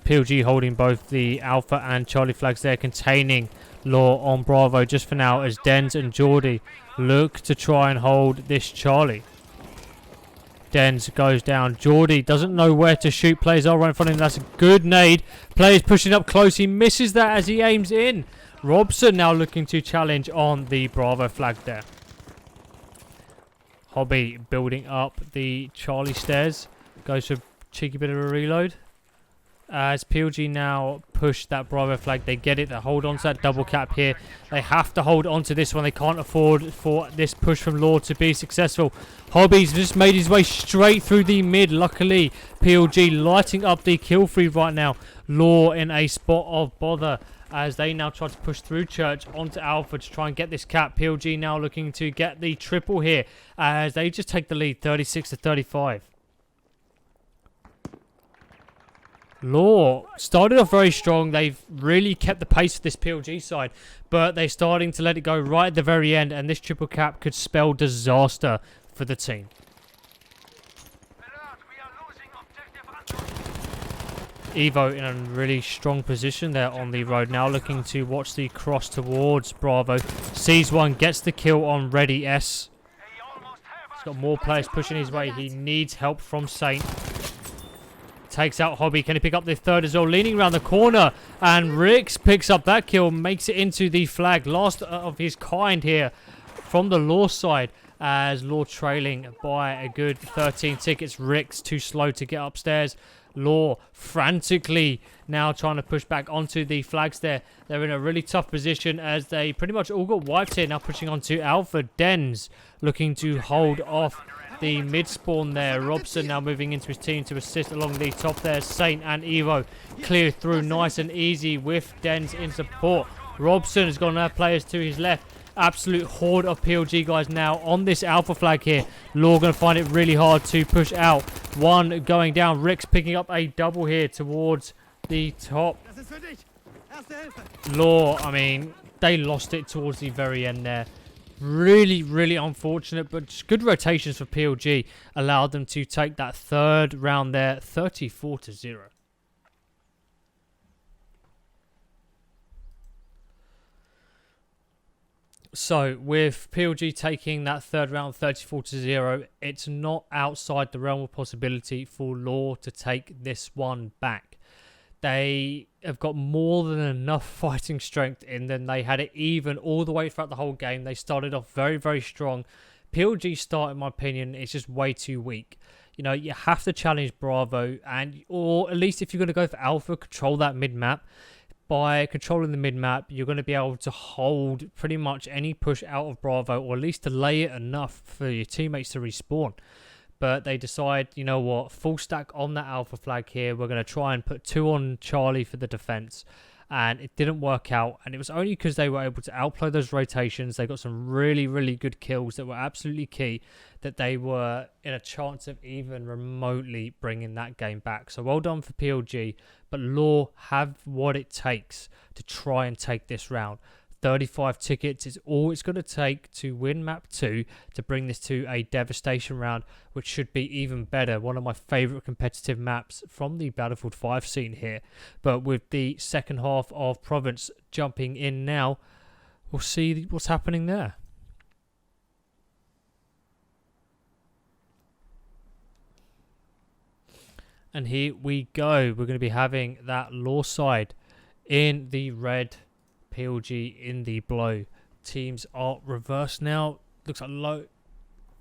PLG holding both the Alpha and Charlie flags there, containing LaW on Bravo just for now as Dens and Geordie look to try and hold this Charlie. Dens goes down. Geordie doesn't know where to shoot. Players are right in front of him. That's a good nade. Players pushing up close. He misses that as he aims in. Robson now looking to challenge on the Bravo flag there. Hobby building up the Charlie stairs. Goes for a cheeky bit of a reload. As PLG now push that Bravo flag. They get it. They hold on to that double cap here. They have to hold on to this one. They can't afford for this push from LaW to be successful. Hobby's just made his way straight through the mid. Luckily, PLG lighting up the kill free right now. LaW in a spot of bother as they now try to push through Church onto Alpha to try and get this cap. PLG now looking to get the triple here as they just take the lead 36-35. LaW started off very strong. They've really kept the pace for this PLG side, but they're starting to let it go right at the very end, and this triple cap could spell disaster for the team. Evo in a really strong position there on the road, now looking to watch the cross towards Bravo. Sees one, gets the kill on Ready S. He's got more players pushing his way. He needs help from Saint. Takes out Hobby. Can he pick up the third as well? Leaning around the corner, and Rix picks up that kill, makes it into the flag. Last of his kind here from the LaW side, as LaW trailing by a good 13 tickets. Rix too slow to get upstairs. LaW frantically now trying to push back onto the flags there. They're in a really tough position as they pretty much all got wiped here. Now pushing onto Alpha. Dens looking to hold off the mid spawn there. Robson now moving into his team to assist along the top there. Saint and Evo clear through nice and easy with Dens in support. Robson has got to have players to his left. Absolute horde of PLG guys now on this Alpha flag here. LaW going to find it really hard to push out. One going down. Rix picking up a double here towards the top. LaW, I mean, they lost it towards the very end there. Really, really unfortunate, but just good rotations for PLG allowed them to take that third round there, 34-0. So, with PLG taking that third round 34-0, it's not outside the realm of possibility for LaW to take this one back. They have got more than enough fighting strength in them. They had it even all the way throughout the whole game. They started off very, very strong. PLG start, in my opinion, is just way too weak. You know, you have to challenge Bravo, or at least if you're going to go for Alpha, control that mid-map. By controlling the mid-map, you're going to be able to hold pretty much any push out of Bravo, or at least delay it enough for your teammates to respawn. But they decide, you know what, full stack on that Alpha flag here. We're going to try and put 2 on Charlie for the defense. And it didn't work out. And it was only because they were able to outplay those rotations. They got some really, really good kills that were absolutely key, that they were in a chance of even remotely bringing that game back. So well done for PLG. But LaW have what it takes to try and take this round. 35 tickets is all it's going to take to win map 2 to bring this to a devastation round, which should be even better. One of my favourite competitive maps from the Battlefield 5 scene here. But with the second half of Province jumping in now, we'll see what's happening there. And here we go. We're going to be having that LaW side in the red, PLG in the blue. Teams are reversed now. Looks like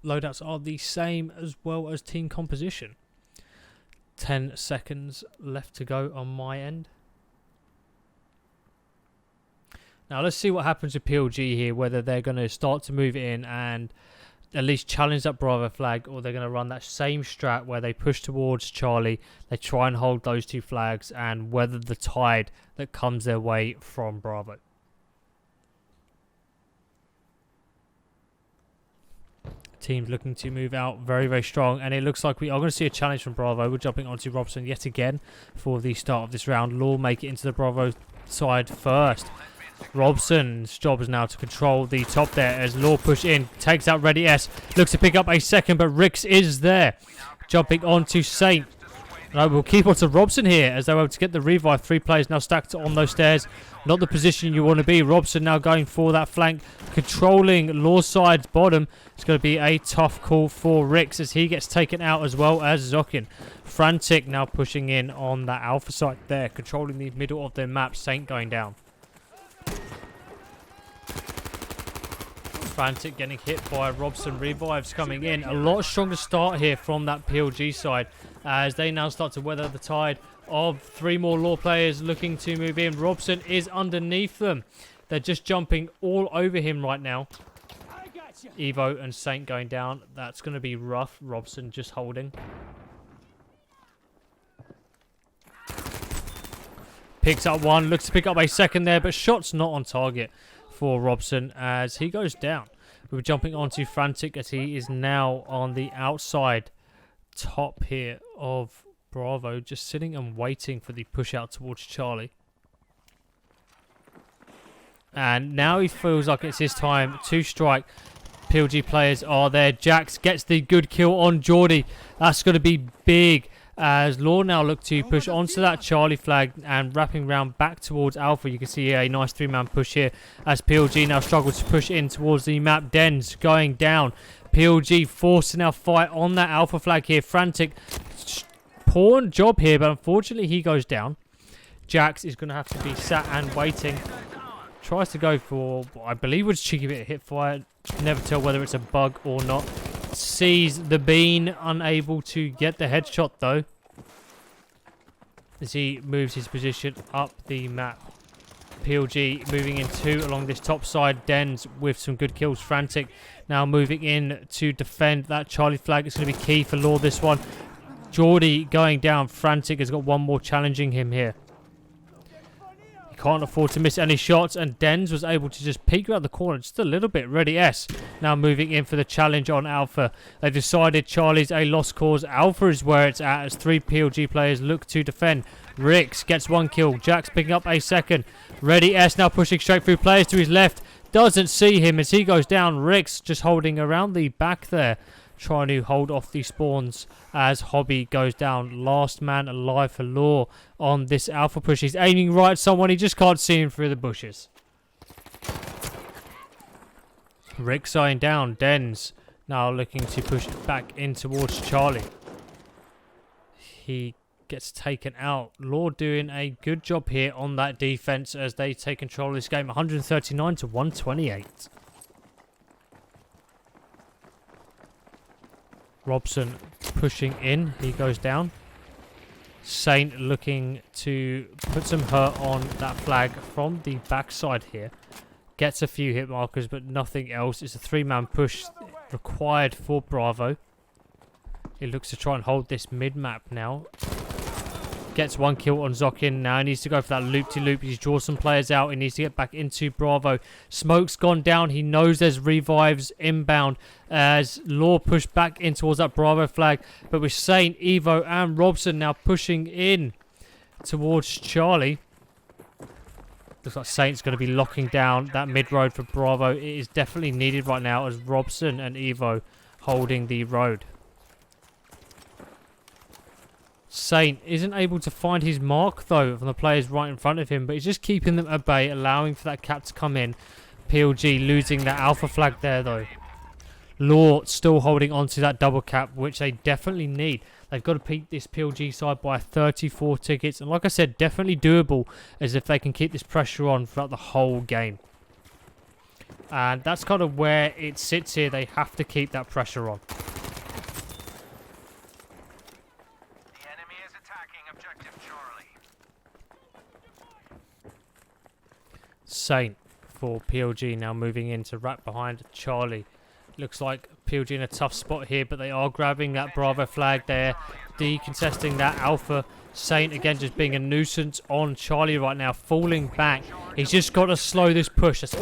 loadouts are the same as well as team composition. 10 seconds left to go on my end. Now let's see what happens with PLG here, whether they're going to start to move in and at least challenge that Bravo flag, or they're going to run that same strat where they push towards Charlie, they try and hold those two flags and weather the tide that comes their way from Bravo. Teams looking to move out very, very strong, and it looks like we are going to see a challenge from Bravo. We're jumping onto Robson yet again for the start of this round. LaW make it into the Bravo side first. Robson's job is now to control the top there as LaW push in, takes out Ready S, looks to pick up a second, but Rix is there. Jumping on to Saint. No, we'll keep on to Robson here as they're able to get the revive. 3 players now stacked on those stairs. Not the position you want to be. Robson now going for that flank, controlling LaW's side's bottom. It's going to be a tough call for Rix as he gets taken out, as well as Zokin. Frantic now pushing in on that alpha side there, controlling the middle of their map. Saint going down. Frantic getting hit by Robson. Revives coming in. A lot stronger start here from that PLG side as they now start to weather the tide of 3 more LaW players looking to move in. Robson is underneath them. They're just jumping all over him right now. Evo and Saint going down. That's going to be rough. Robson just holding. Picks up one. Looks to pick up a second there, but shot's not on target for Robson as he goes down. We're jumping onto Frantic as he is now on the outside top here of Bravo, just sitting and waiting for the push out towards Charlie. And now he feels like it's his time to strike. PLG players are there. Jax gets the good kill on Geordie. That's going to be big as LaW now look to push onto that Charlie flag and wrapping round back towards Alpha. You can see a nice 3-man push here as PLG now struggles to push in towards the map. Dens going down. PLG forced to now fight on that Alpha flag here. Frantic, poor job here, but unfortunately he goes down. Jax is going to have to be sat and waiting. Tries to go for what I believe was cheeky bit of hip fire. Never tell whether it's a bug or not. Sees the bean, unable to get the headshot though as he moves his position up the map. PLG moving in 2 along this top side. Dens with some good kills. Frantic now moving in to defend that Charlie flag. It's going to be key for LaW this one. Geordie going down. Frantic has got one more challenging him here. He can't afford to miss any shots, and Dens was able to just peek around the corner just a little bit. Ready S now moving in for the challenge on Alpha. They've decided Charlie's a lost cause. Alpha is where it's at as 3 PLG players look to defend. Rix gets 1 kill. Jax picking up a second. Ready S now pushing straight through players to his left. Doesn't see him as he goes down. Rix just holding around the back there, trying to hold off the spawns as Hobby goes down. Last man alive for LaW on this Alpha push. He's aiming right at someone. He just can't see him through the bushes. Rick sign down. Dens now looking to push back in towards Charlie. He gets taken out. LaW doing a good job here on that defense as they take control of this game. 139 to 128. Robson pushing in. He goes down. Saint looking to put some hurt on that flag from the backside here. Gets a few hit markers, but nothing else. It's a 3-man push required for Bravo. He looks to try and hold this mid-map now. Gets 1 kill on Zokin. Now he needs to go for that loop-to-loop. He's drawn some players out. He needs to get back into Bravo. Smoke's gone down. He knows there's revives inbound as LaW push back in towards that Bravo flag. But with Saint, Evo and Robson now pushing in towards Charlie. Looks like Saint's going to be locking down that mid-road for Bravo. It is definitely needed right now as Robson and Evo holding the road. Saint isn't able to find his mark though from the players right in front of him, but he's just keeping them at bay, allowing for that cap to come in. PLG losing that Alpha flag there though. LaW still holding on to that double cap, which they definitely need. They've got to beat this PLG side by 34 tickets. And like I said, definitely doable as if they can keep this pressure on throughout the whole game. And that's kind of where it sits here. They have to keep that pressure on. The enemy is attacking objective Charlie. Saint for PLG now moving in to wrap behind Charlie. Looks like PLG in a tough spot here, but they are grabbing that Bravo flag there, decontesting that Alpha. Saint again just being a nuisance on Charlie right now, falling back. He's just got to slow this push. That's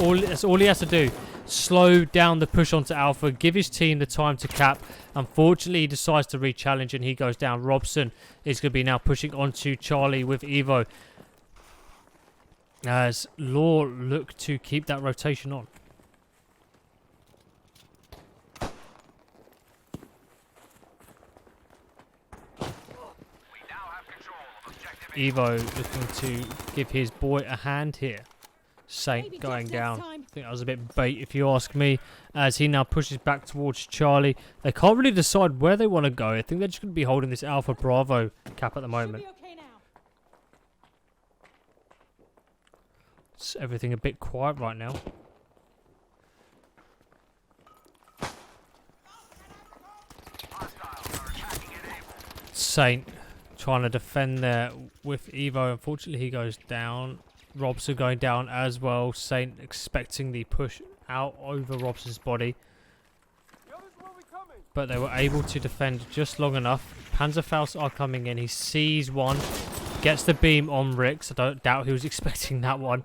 all he has to do. Slow down the push onto Alpha, give his team the time to cap. Unfortunately, he decides to re-challenge and he goes down. Robson is going to be now pushing onto Charlie with Evo, as LaW look to keep that rotation on. Evo looking to give his boy a hand here. Saint going down. I think that was a bit bait if you ask me, as he now pushes back towards Charlie. They can't really decide where they want to go. I think they're just going to be holding this Alpha Bravo cap at the moment. It's everything a bit quiet right now. Saint trying to defend there with Evo. Unfortunately, he goes down. Robson going down as well. Saint expecting the push out over Robson's body, but they were able to defend just long enough. Panzerfaust are coming in. He sees one, gets the beam on Rix. I don't doubt he was expecting that one.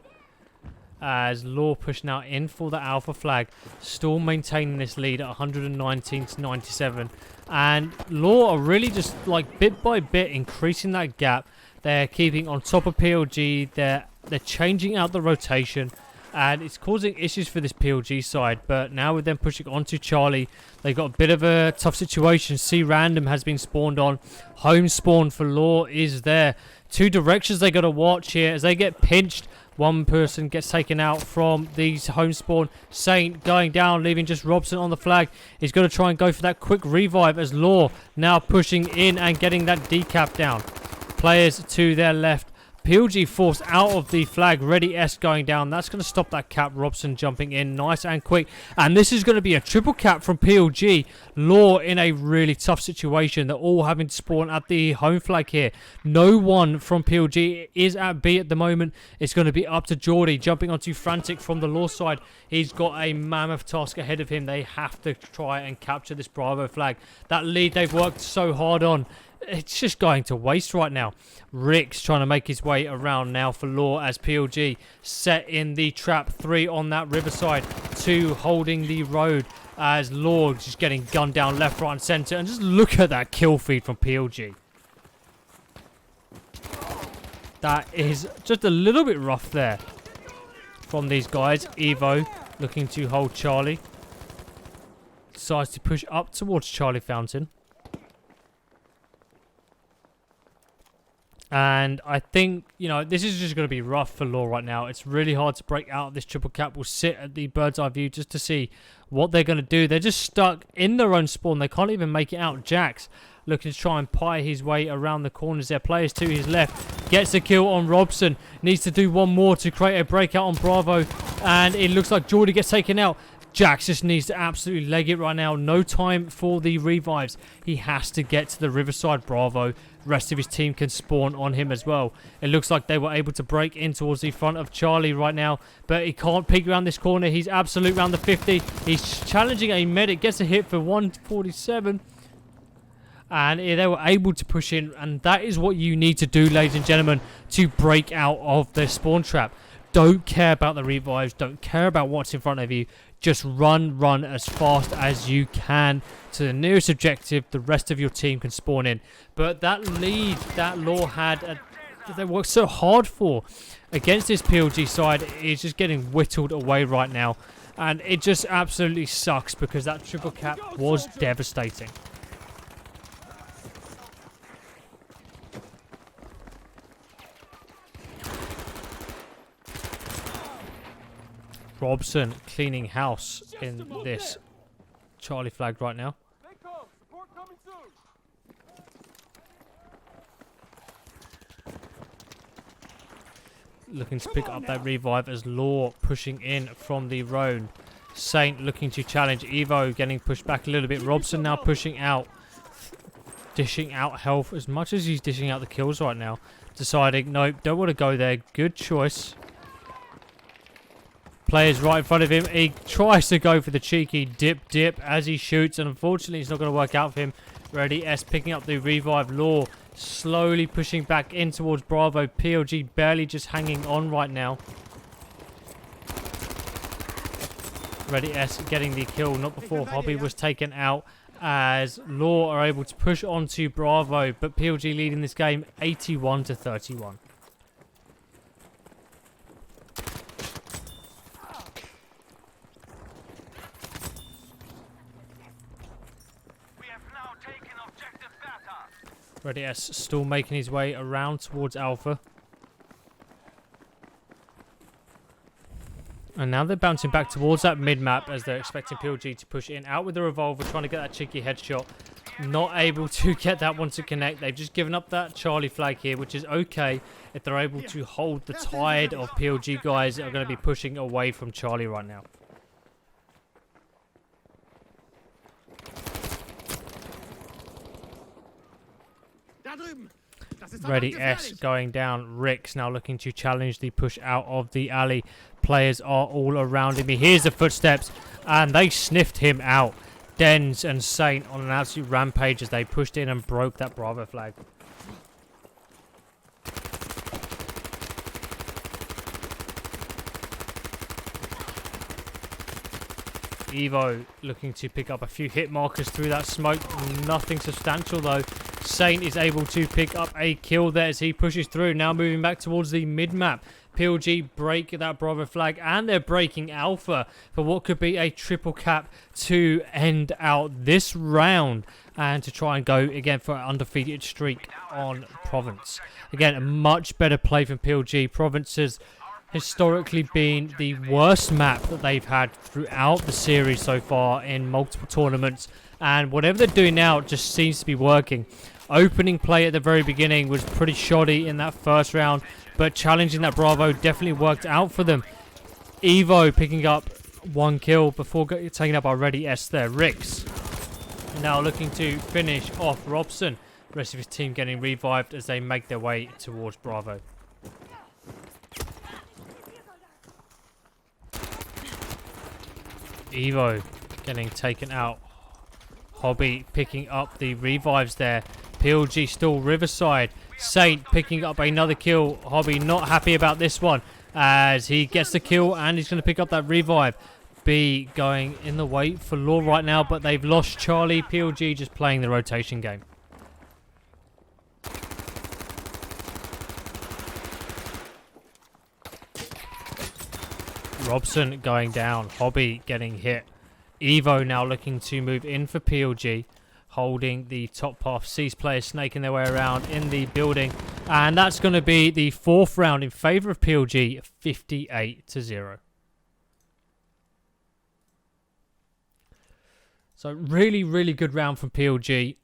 As LaW push now in for the Alpha flag, still maintaining this lead at 119 to 97. And LaW are really just like bit by bit increasing that gap. They're keeping on top of PLG. They're changing out the rotation, and it's causing issues for this PLG side. But now with them pushing onto Charlie, they've got a bit of a tough situation. C random has been spawned on. Home spawn for LaW is there. Two directions they got to watch here as they get pinched. One person gets taken out from these home spawn. Saint going down, leaving just Robson on the flag. He's going to try and go for that quick revive as LaW now pushing in and getting that decap down. Players to their left. PLG forced out of the flag. Ready S going down. That's going to stop that cap. Robson jumping in nice and quick. And this is going to be a triple cap from PLG. LaW in a really tough situation. They're all having to spawn at the home flag here. No one from PLG is at B at the moment. It's going to be up to Geordie jumping onto Frantic from the LaW side. He's got a mammoth task ahead of him. They have to try and capture this Bravo flag. That lead they've worked so hard on, it's just going to waste right now. Rick's trying to make his way around now for LaW as PLG set in the trap. 3 on that riverside, 2 holding the road as LaW just getting gunned down left, right and centre. And just look at that kill feed from PLG. That is just a little bit rough there from these guys. Evo looking to hold Charlie. Decides to push up towards Charlie Fountain. And I think, you know, this is just going to be rough for LaW right now. It's really hard to break out of this triple cap. We'll sit at the bird's eye view just to see what they're going to do. They're just stuck in their own spawn. They can't even make it out. Jax looking to try and pie his way around the corners there. Players to his left. Gets a kill on Robson. Needs to do one more to create a breakout on Bravo. And it looks like Geordie gets taken out. Jax just needs to absolutely leg it right now. No time for the revives. He has to get to the Riverside Bravo. Rest of his team can spawn on him as well. It looks like they were able to break in towards the front of Charlie right now, but he can't peek around this corner. He's absolute around the 50. He's challenging a medic, gets a hit for 147, and they were able to push in, and that is what you need to do, ladies and gentlemen, to break out of the spawn trap. Don't care about the revives, don't care about what's in front of you. Just run as fast as you can to the nearest objective. The rest of your team can spawn in. But that lead that LaW had, that they worked so hard for against this PLG side, is just getting whittled away right now. And it just absolutely sucks because that triple cap was devastating. Robson cleaning house in this Charlie flag right now. looking to pick up that revive as LaW pushing in from the road. Saint looking to challenge. Evo getting pushed back a little bit. Robson now pushing out. Dishing out health as much as he's dishing out the kills right now. Deciding, nope, don't want to go there. Good choice. Players right in front of him. He tries to go for the cheeky dip as he shoots. And unfortunately, it's not going to work out for him. Ready S picking up the revive. LaW slowly pushing back in towards Bravo. PLG barely just hanging on right now. Ready S getting the kill. Not before Hobby was taken out. As LaW are able to push on to Bravo, but PLG leading this game 81-31. We have now taken objective Beta. Ready S still making his way around towards Alpha. And now they're bouncing back towards that mid-map as they're expecting PLG to push in. Out with the revolver, trying to get that cheeky headshot. Not able to get that one to connect. They've just given up that Charlie flag here, which is okay if they're able to hold the tide of PLG guys that are going to be pushing away from Charlie right now. Ready S going down. Rick's now looking to challenge the push out of the alley. Players are all around him. He hears the footsteps and they sniffed him out. Dens and Saint on an absolute rampage as they pushed in and broke that Bravo flag. Evo looking to pick up a few hit markers through that smoke. Nothing substantial though. Saint is able to pick up a kill there as he pushes through. Now moving back towards the mid-map. PLG break that Bravo flag and they're breaking Alpha for what could be a triple cap to end out this round and to try and go again for an undefeated streak on Province. Again, a much better play from PLG. Province has historically been the worst map that they've had throughout the series so far in multiple tournaments, and whatever they're doing now just seems to be working. Opening play at the very beginning was pretty shoddy in that first round, but challenging that Bravo definitely worked out for them. Evo picking up one kill before taking up our Ready S there. Rix now looking to finish off Robson. The rest of his team getting revived as they make their way towards Bravo. Evo getting taken out. Hobby picking up the revives there. PLG still Riverside. Saint picking up another kill. Hobby not happy about this one as he gets the kill and he's going to pick up that revive. B going in the way for LaW right now, but they've lost Charlie. PLG just playing the rotation game. Robson going down. Hobby getting hit. Evo now looking to move in for PLG. Holding the top path. Sees players snaking their way around in the building. And that's going to be the fourth round in favour of PLG. 58-0. So really, really good round from PLG.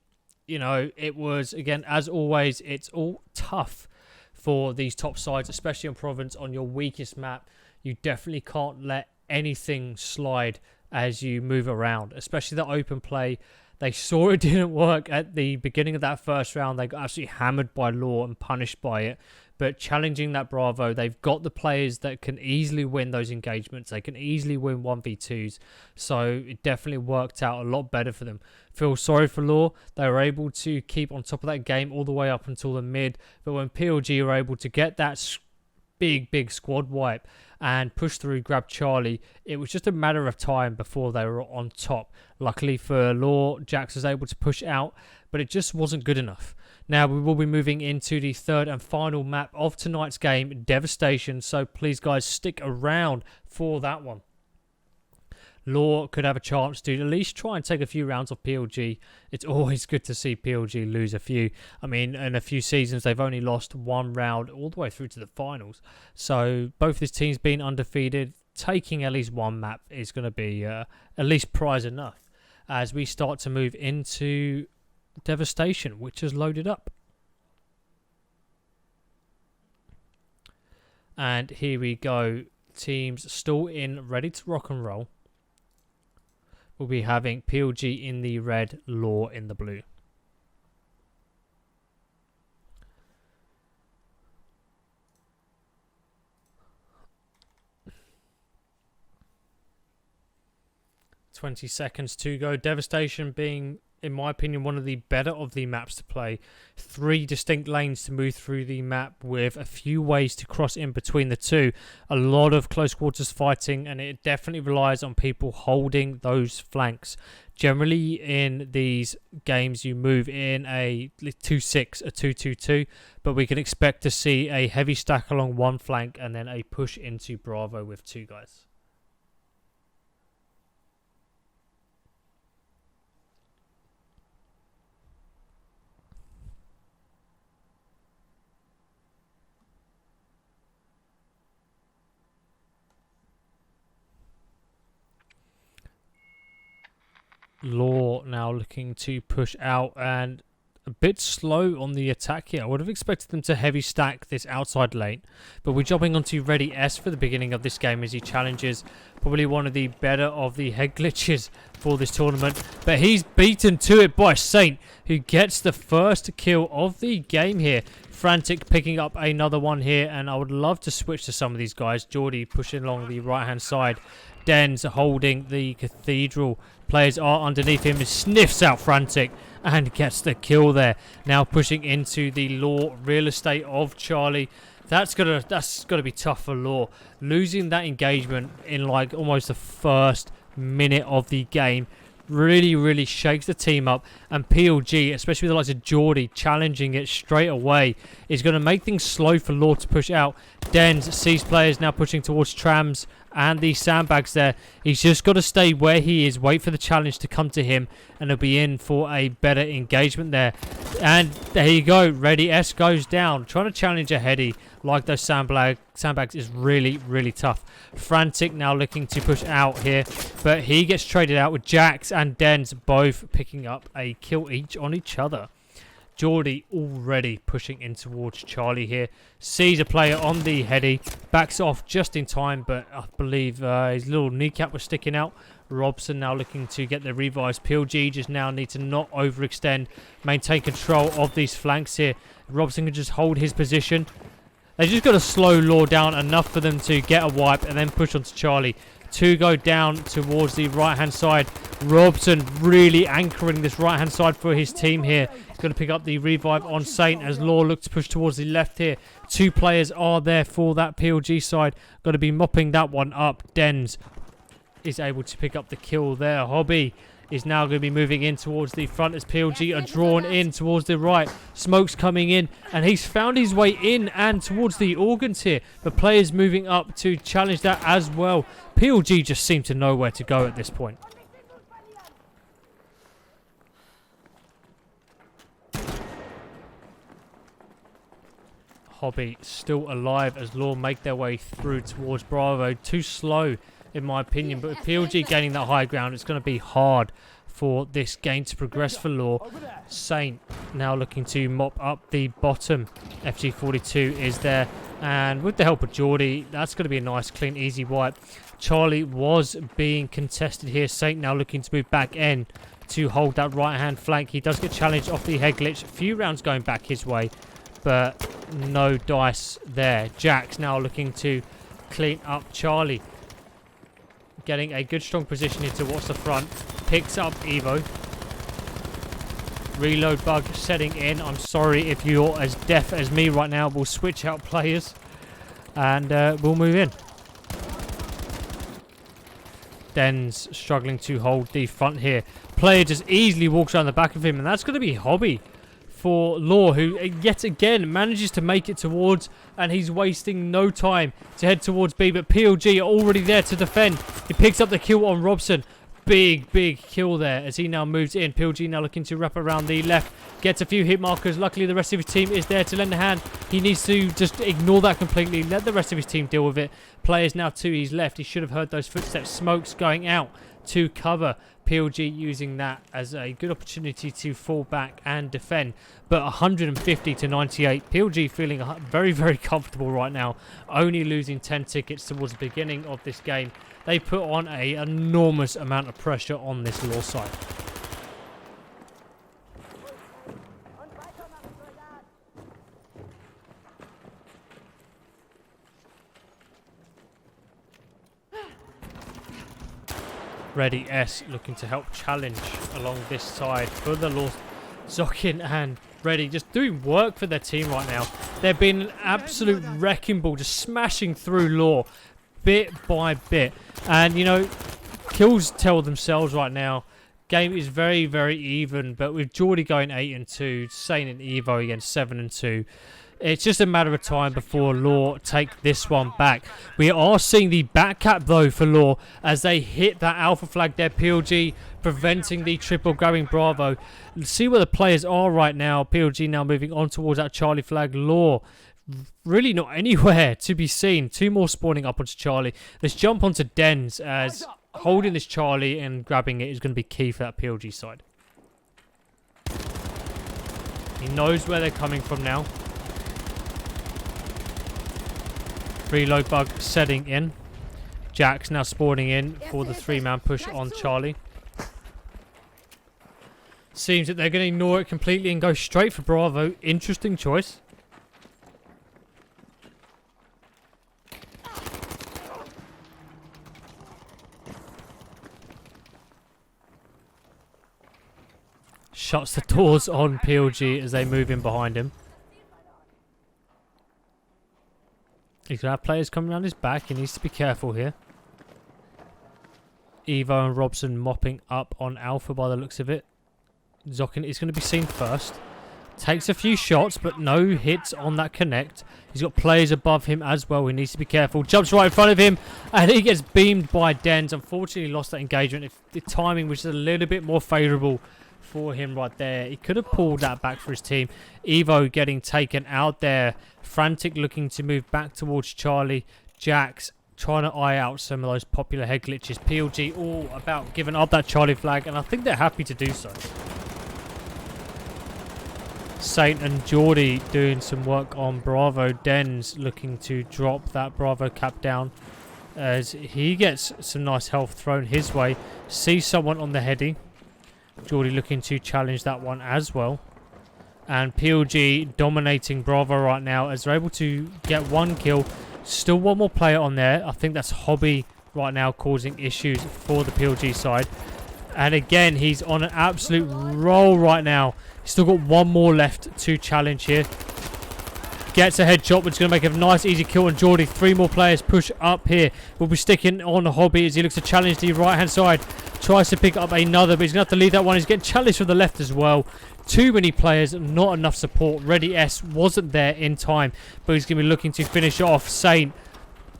You know, it was, again, as always, it's all tough for these top sides, especially on Province, on your weakest map. You definitely can't let anything slide as you move around, especially the open play. They saw it didn't work at the beginning of that first round. They got absolutely hammered by LaW and punished by it. But challenging that Bravo, they've got the players that can easily win those engagements. They can easily win 1v2s. So it definitely worked out a lot better for them. Feel sorry for LaW. They were able to keep on top of that game all the way up until the mid. But when PLG were able to get that big squad wipe and push through, grab Charlie, it was just a matter of time before they were on top. Luckily for LaW, Jax was able to push out, but it just wasn't good enough. Now we will be moving into the third and final map of tonight's game, Devastation, so please guys stick around for that one. LaW could have a chance to at least try and take a few rounds off PLG. It's always good to see PLG lose a few. I mean, in a few seasons, they've only lost one round all the way through to the finals. So both these teams being undefeated, taking at least one map is going to be at least prize enough as we start to move into Devastation, which has loaded up. And here we go. Teams still in, ready to rock and roll. We'll be having PLG in the red, LaW in the blue. "20 seconds to go." Devastation being, in my opinion, one of the better of the maps to play. 3 distinct lanes to move through the map with a few ways to cross in between the two. A lot of close quarters fighting, and it definitely relies on people holding those flanks. Generally in these games you move in a 2-6, a 2-2-2, but we can expect to see a heavy stack along one flank and then a push into Bravo with 2 guys. LaW now looking to push out and a bit slow on the attack here. I would have expected them to heavy stack this outside lane, but we're jumping onto Ready S for the beginning of this game as he challenges probably one of the better of the head glitches for this tournament, but he's beaten to it by Saint, who gets the first kill of the game here. Frantic picking up another one here, and I would love to switch to some of these guys. Geordie pushing along the right hand side, Dens holding the Cathedral. Players are underneath him. He sniffs out Frantic and gets the kill there. Now pushing into the LaW real estate of Charlie. That's gonna be tough for LaW. Losing that engagement in like almost the first minute of the game really shakes the team up, and PLG, especially with the likes of Geordie challenging it straight away, is going to make things slow for LaW to push out. Dens sees players now pushing towards trams and the sandbags there. He's just got to stay where he is, wait for the challenge to come to him, and he'll be in for a better engagement there. And there you go, Ready S goes down. Trying to challenge a heady like those sandbags is really tough. Frantic now looking to push out here, but he gets traded out with Jax and Dens both picking up a kill each on each other. Geordie already pushing in towards Charlie here. Sees a player on the heady, backs off just in time, but I believe his little kneecap was sticking out. Robson now looking to get the revives. PLG just now need to not overextend, maintain control of these flanks here. Robson can just hold his position. They just got to slow LaW down enough for them to get a wipe and then push onto Charlie. 2 go down towards the right-hand side. Robson really anchoring this right-hand side for his team here. He's going to pick up the revive on Saint as LaW look to push towards the left here. 2 players are there for that PLG side. Got to be mopping that one up. Dens is able to pick up the kill there. Hobby is now going to be moving in towards the front as PLG are drawn in towards the right. Smoke's coming in, and he's found his way in and towards the organs here. The players moving up to challenge that as well. PLG just seem to know where to go at this point. Hobby still alive as LaW make their way through towards Bravo. Too slow in my opinion, but with PLG gaining that high ground, it's going to be hard for this game to progress for LaW. Saint now looking to mop up the bottom. FG42 is there, and with the help of Geordie, that's going to be a nice, clean, easy wipe. Charlie was being contested here. Saint now looking to move back in to hold that right-hand flank. He does get challenged off the head glitch. A few rounds going back his way, but no dice there. Jax now looking to clean up Charlie. Getting a good strong position into what's the front. Picks up Evo. Reload bug setting in. I'm sorry if you're as deaf as me right now. We'll switch out players and we'll move in. Dens struggling to hold the front here. Player just easily walks around the back of him, and that's going to be Hobby for LaW, who yet again manages to make it towards, and he's wasting no time to head towards B, but PLG are already there to defend. He picks up the kill on Robson. Big kill there as he now moves in. PLG now looking to wrap around the left, gets a few hit markers. Luckily the rest of his team is there to lend a hand. He needs to just ignore that completely, let the rest of his team deal with it. Players now to his left. He should have heard those footsteps. Smoke's going out. to cover. PLG using that as a good opportunity to fall back and defend. But 150 to 98. PLG feeling very, very comfortable right now. Only losing 10 tickets towards the beginning of this game. They put on an enormous amount of pressure on this LaW side. Ready S looking to help challenge along this side for the LaW. Zokin and Ready just doing work for their team right now. They've been an absolute wrecking ball, just smashing through LaW bit by bit. And, you know, kills tell themselves right now. Game is very, very even. But with Geordie going 8-2, Saint and Evo against 7-2. It's just a matter of time before LaW take this one back. We are seeing the back cap though for LaW as they hit that alpha flag there. PLG preventing the triple grabbing Bravo. Let's see where the players are right now. PLG now moving on towards that Charlie flag. LaW really not anywhere to be seen. Two more spawning up onto Charlie. Let's jump onto Dens as holding this Charlie and grabbing it is going to be key for that PLG side. He knows where they're coming from now. Reload bug setting in. Jack's now spawning in for the 3-man push on Charlie. Seems that they're going to ignore it completely and go straight for Bravo. Interesting choice. Shuts the doors on PLG as they move in behind him. He's going to have players coming around his back. He needs to be careful here. Evo and Robson mopping up on Alpha by the looks of it. Zokin is going to be seen first. Takes a few shots, but no hits on that connect. He's got players above him as well. He needs to be careful. Jumps right in front of him, and he gets beamed by Dens. Unfortunately, lost that engagement. If the timing was a little bit more favourable for him right there, he could have pulled that back for his team. Evo getting taken out there. Frantic looking to move back towards Charlie. Jax trying to eye out some of those popular head glitches. PLG all about giving up that Charlie flag, and I think they're happy to do so. Saint and Geordie doing some work on Bravo. Dens looking to drop that Bravo cap down as he gets some nice health thrown his way. Sees someone on the heady. Geordie looking to challenge that one as well. And PLG dominating Bravo right now as they're able to get one kill. Still one more player on there. I think that's Hobby right now causing issues for the PLG side. And again, he's on an absolute roll right now. He's still got one more left to challenge here. Gets a headshot, which is going to make a nice, easy kill on Geordie. 3 more players push up here. We'll be sticking on Hobby as he looks to challenge the right-hand side. Tries to pick up another, but he's going to have to leave that one. He's getting challenged from the left as well. Too many players, not enough support. Ready S wasn't there in time, but he's going to be looking to finish off Saint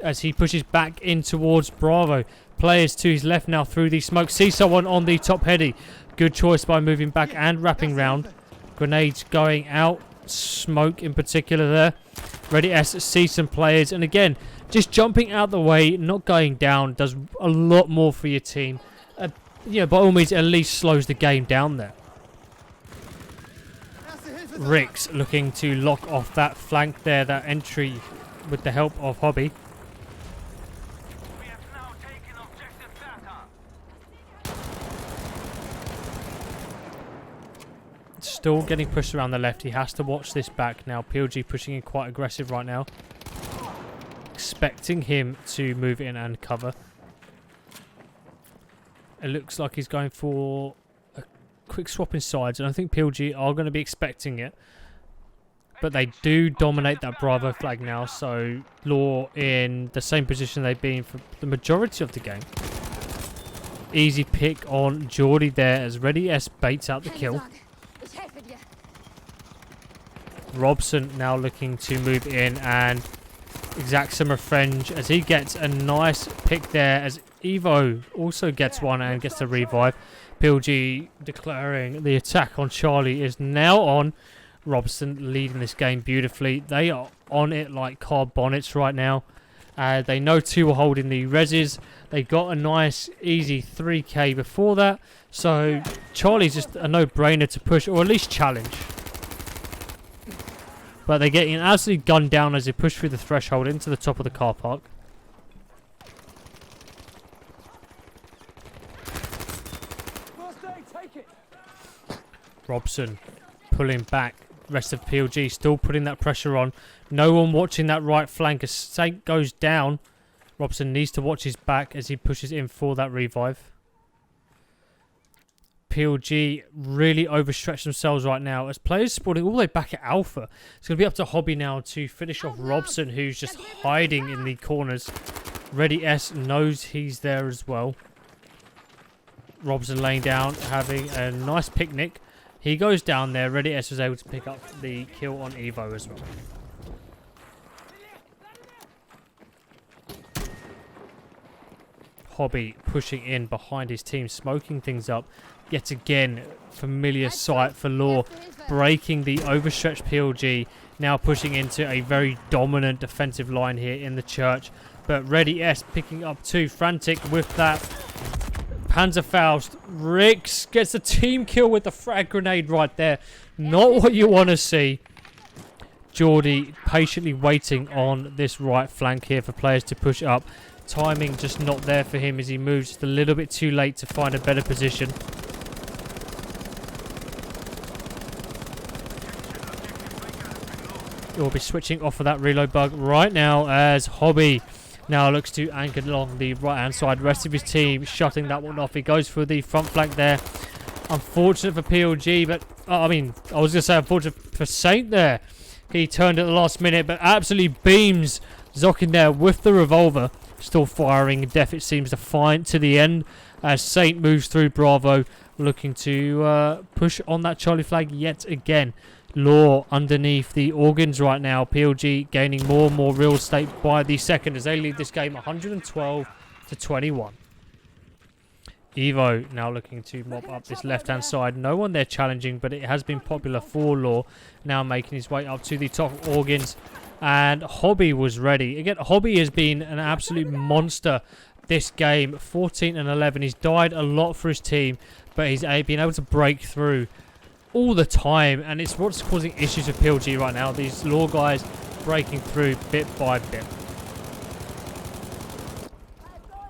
as he pushes back in towards Bravo. Players to his left now through the smoke. See someone on the top heady. Good choice by moving back and wrapping round. Grenades going out. Smoke in particular there. Ready S see some players, and again, just jumping out the way, not going down, does a lot more for your team. Yeah, by all means, at least slows the game down there. Rix looking to lock off that flank there, that entry with the help of Hobby. We have now taken objective Beta. Still getting pushed around the left. He has to watch this back now. PLG pushing in quite aggressive right now. Expecting him to move in and cover. It looks like he's going for a quick swap in sides, and I think PLG are going to be expecting it. But they do dominate that Bravo flag now, so LaW in the same position they've been for the majority of the game. Easy pick on Geordie there as Ready S baits out the kill. Robson now looking to move in and exact some revenge as he gets a nice pick there as Evo also gets one and gets the revive. PLG declaring the attack on Charlie is now on. Robson leading this game beautifully. They are on it like car bonnets right now. They know 2 were holding the reses. They got a nice, easy 3k before that. So Charlie's just a no-brainer to push, or at least challenge. But they're getting absolutely gunned down as they push through the threshold into the top of the car park. First aid, take it. Robson pulling back. Rest of PLG still putting that pressure on. No one watching that right flank as Saint goes down. Robson needs to watch his back as he pushes in for that revive. PLG really overstretched themselves right now as players spawning all the way back at Alpha. It's going to be up to Hobby now to finish off Robson, who's just hiding in the corners. Ready S knows he's there as well. Robson laying down, having a nice picnic. He goes down there. Ready S was able to pick up the kill on Evo as well. Hobby pushing in behind his team, smoking things up. Yet again, familiar sight for LaW, breaking the overstretched PLG, now pushing into a very dominant defensive line here in the church. But Ready S picking up 2, frantic with that Panzerfaust. Rix gets a team kill with the frag grenade right there. Not what you want to see. Geordie patiently waiting on this right flank here for players to push up. Timing just not there for him as he moves just a little bit too late to find a better position. We'll be switching off of that reload bug right now as Hobby now looks to anchor along the right hand side. Rest of his team shutting that one off. He goes for the front flank there. Unfortunate for PLG, but I mean, I was going to say unfortunate for Saint there. He turned at the last minute, but absolutely beams Zoc in there with the revolver. Still firing. Def, it seems, to find to the end as Saint moves through Bravo, looking to push on that Charlie flag yet again. LaW underneath the organs right now. PLG gaining more and more real estate by the second as they lead this game 112 to 21. Evo now looking to mop up this left-hand side. No one there challenging, but it has been popular for LaW. Now making his way up to the top organs. And Hobby was ready. Again, Hobby has been an absolute monster this game. 14 and 11. He's died a lot for his team, but he's been able to break through all the time. And it's what's causing issues with PLG right now. These LaW guys breaking through bit by bit.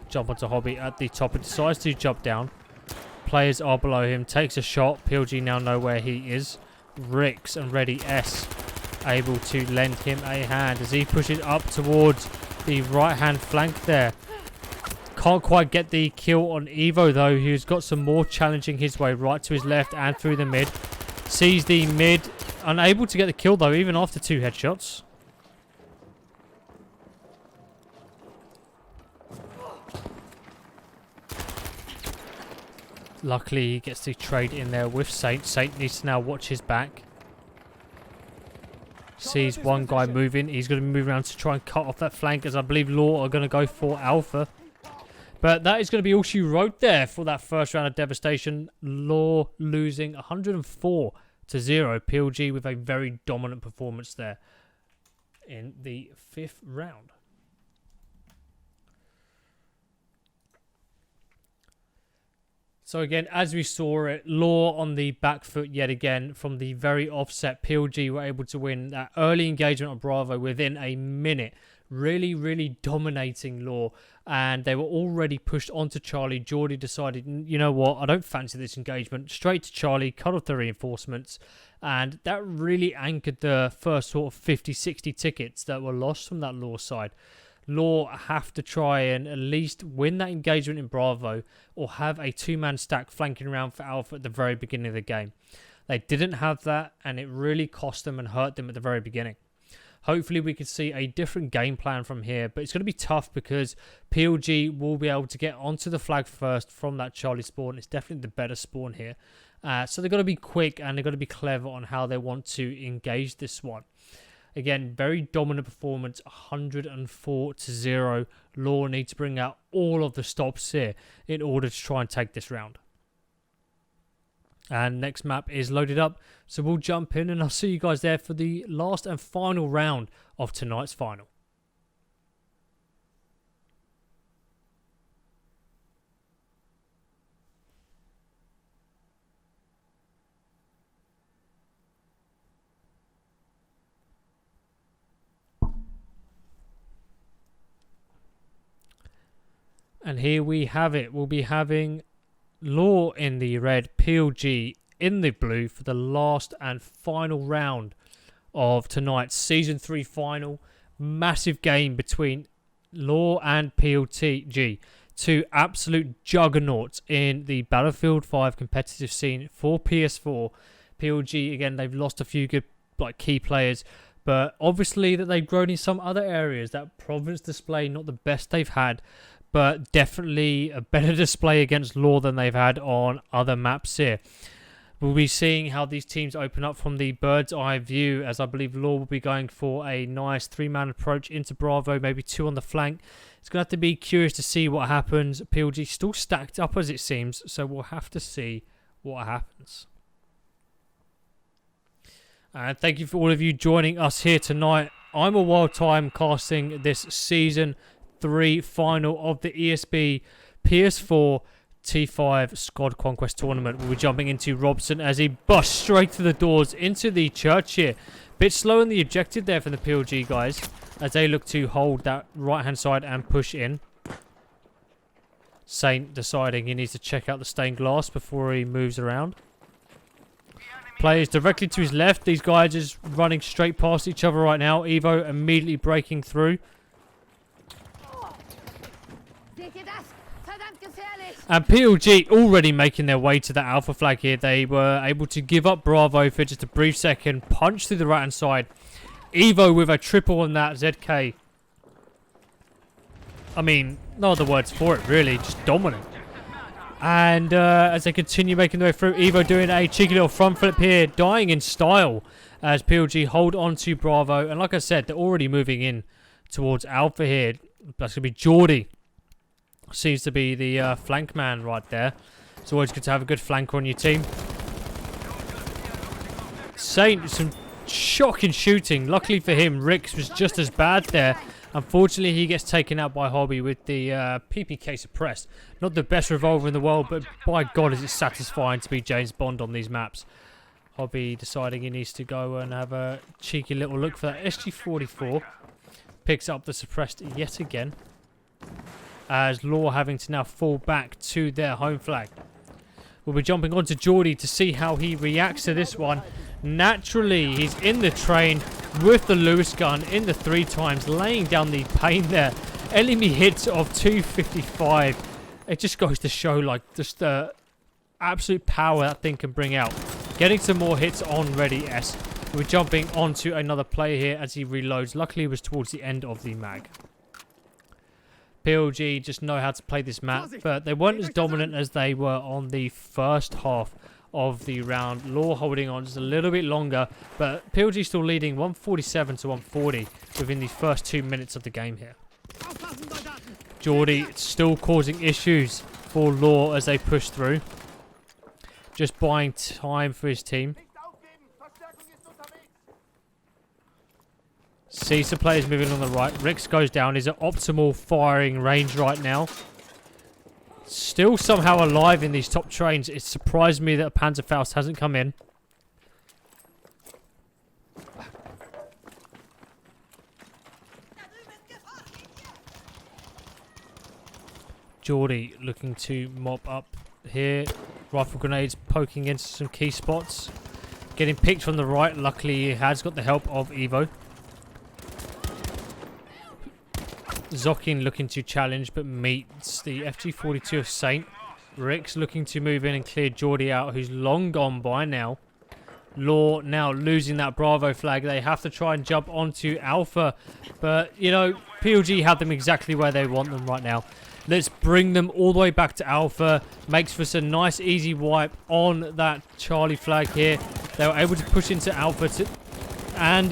Jump onto Hobby at the top. He decides to jump down. Players are below him. Takes a shot. PLG now know where he is. Rix and Ready S able to lend him a hand as he pushes up towards the right hand flank there. Can't quite get the kill on Evo though, who's got some more challenging his way right to his left and through the mid. Sees the mid, unable to get the kill though, even after 2 headshots. Luckily he gets the trade in there with Saint. Saint needs to now watch his back. Sees one guy moving. He's going to move around to try and cut off that flank as I believe LaW are going to go for Alpha. But that is going to be all she wrote there for that first round of devastation. LaW losing 104 to 0. PLG with a very dominant performance there in the 5th round. So again, as we saw it, LaW on the back foot yet again from the very offset. PLG were able to win that early engagement on Bravo within a minute. Really, really dominating LaW. And they were already pushed onto Charlie. Geordie decided, you know what, I don't fancy this engagement. Straight to Charlie, cut off the reinforcements. And that really anchored the first sort of 50, 60 tickets that were lost from that LaW side. LaW have to try and at least win that engagement in Bravo or have a 2-man stack flanking around for Alpha at the very beginning of the game. They didn't have that and it really cost them and hurt them at the very beginning. Hopefully we can see a different game plan from here, but it's going to be tough because PLG will be able to get onto the flag first from that Charlie spawn. It's definitely the better spawn here. So they've got to be quick and they've got to be clever on how they want to engage this one. Again, very dominant performance, 104 to 0. LaW need to bring out all of the stops here in order to try and take this round. And next map is loaded up, so we'll jump in and I'll see you guys there for the last and final round of tonight's final. And here we have it. We'll be having LaW in the red, PLG in the blue for the last and final round of tonight's Season 3 final. Massive game between LaW and PLG. Two absolute juggernauts in the Battlefield 5 competitive scene for PS4. PLG, again, they've lost a few good key players, but obviously that they've grown in some other areas. That Province display, not the best they've had, but definitely a better display against LaW than they've had on other maps here. We'll be seeing how these teams open up from the bird's eye view, as I believe LaW will be going for a nice 3-man approach into Bravo, maybe 2 on the flank. It's going to have to be curious to see what happens. PLG still stacked up as it seems, so we'll have to see what happens. And thank you for all of you joining us here tonight. I'm a wild time casting this Season 3 final of the ESB PS4 T5 Squad Conquest Tournament. We'll be jumping into Robson as he busts straight through the doors into the church here. Bit slow in the objective there from the PLG guys as they look to hold that right hand side and push in. Saint deciding he needs to check out the stained glass before he moves around. Players directly to his left. These guys just running straight past each other right now. Evo immediately breaking through. And PLG already making their way to the alpha flag here. They were able to give up Bravo for just a brief second. Punch through the right hand side. Evo with a triple on that ZK. I mean, no other words for it really. Just dominant. And as they continue making their way through, Evo doing a cheeky little front flip here. Dying in style as PLG hold on to Bravo. And like I said, they're already moving in towards alpha here. That's going to be Geordie. Seems to be the flank man right there. It's always good to have a good flanker on your team. Saint, some shocking shooting. Luckily for him, Rix was just as bad there. Unfortunately, he gets taken out by Hobby with the PPK suppressed. Not the best revolver in the world, but by God, is it satisfying to be James Bond on these maps. Hobby deciding he needs to go and have a cheeky little look for that SG-44. Picks up the suppressed yet again, as LaW having to now fall back to their home flag. We'll be jumping on to Geordie to see how he reacts to this one. Naturally, he's in the train with the Lewis gun in the 3 times, laying down the pain there. Enemy hits of 255. It just goes to show, just the absolute power that thing can bring out. Getting some more hits on Ready S. We're jumping onto another player here as he reloads. Luckily, it was towards the end of the mag. PLG just know how to play this map, but they weren't as dominant as they were on the first half of the round. LaW holding on just a little bit longer, but PLG still leading 147 to 140 within the first 2 minutes of the game here. Geordie still causing issues for LaW as they push through. Just buying time for his team. Sees the players moving on the right. Rix goes down. He's at optimal firing range right now. Still somehow alive in these top trains. It surprised me that Panzerfaust hasn't come in. Geordie looking to mop up here. Rifle grenades poking into some key spots. Getting picked from the right. Luckily he has got the help of Evo. Zokin looking to challenge but meets the FG42 of Saint. Rix looking to move in and clear Geordie out, who's long gone by now. LaW now losing that Bravo flag. They have to try and jump onto Alpha, but you know, PLG have them exactly where they want them right now. Let's bring them all the way back to Alpha. Makes for some nice easy wipe on that Charlie flag here. They were able to push into Alpha and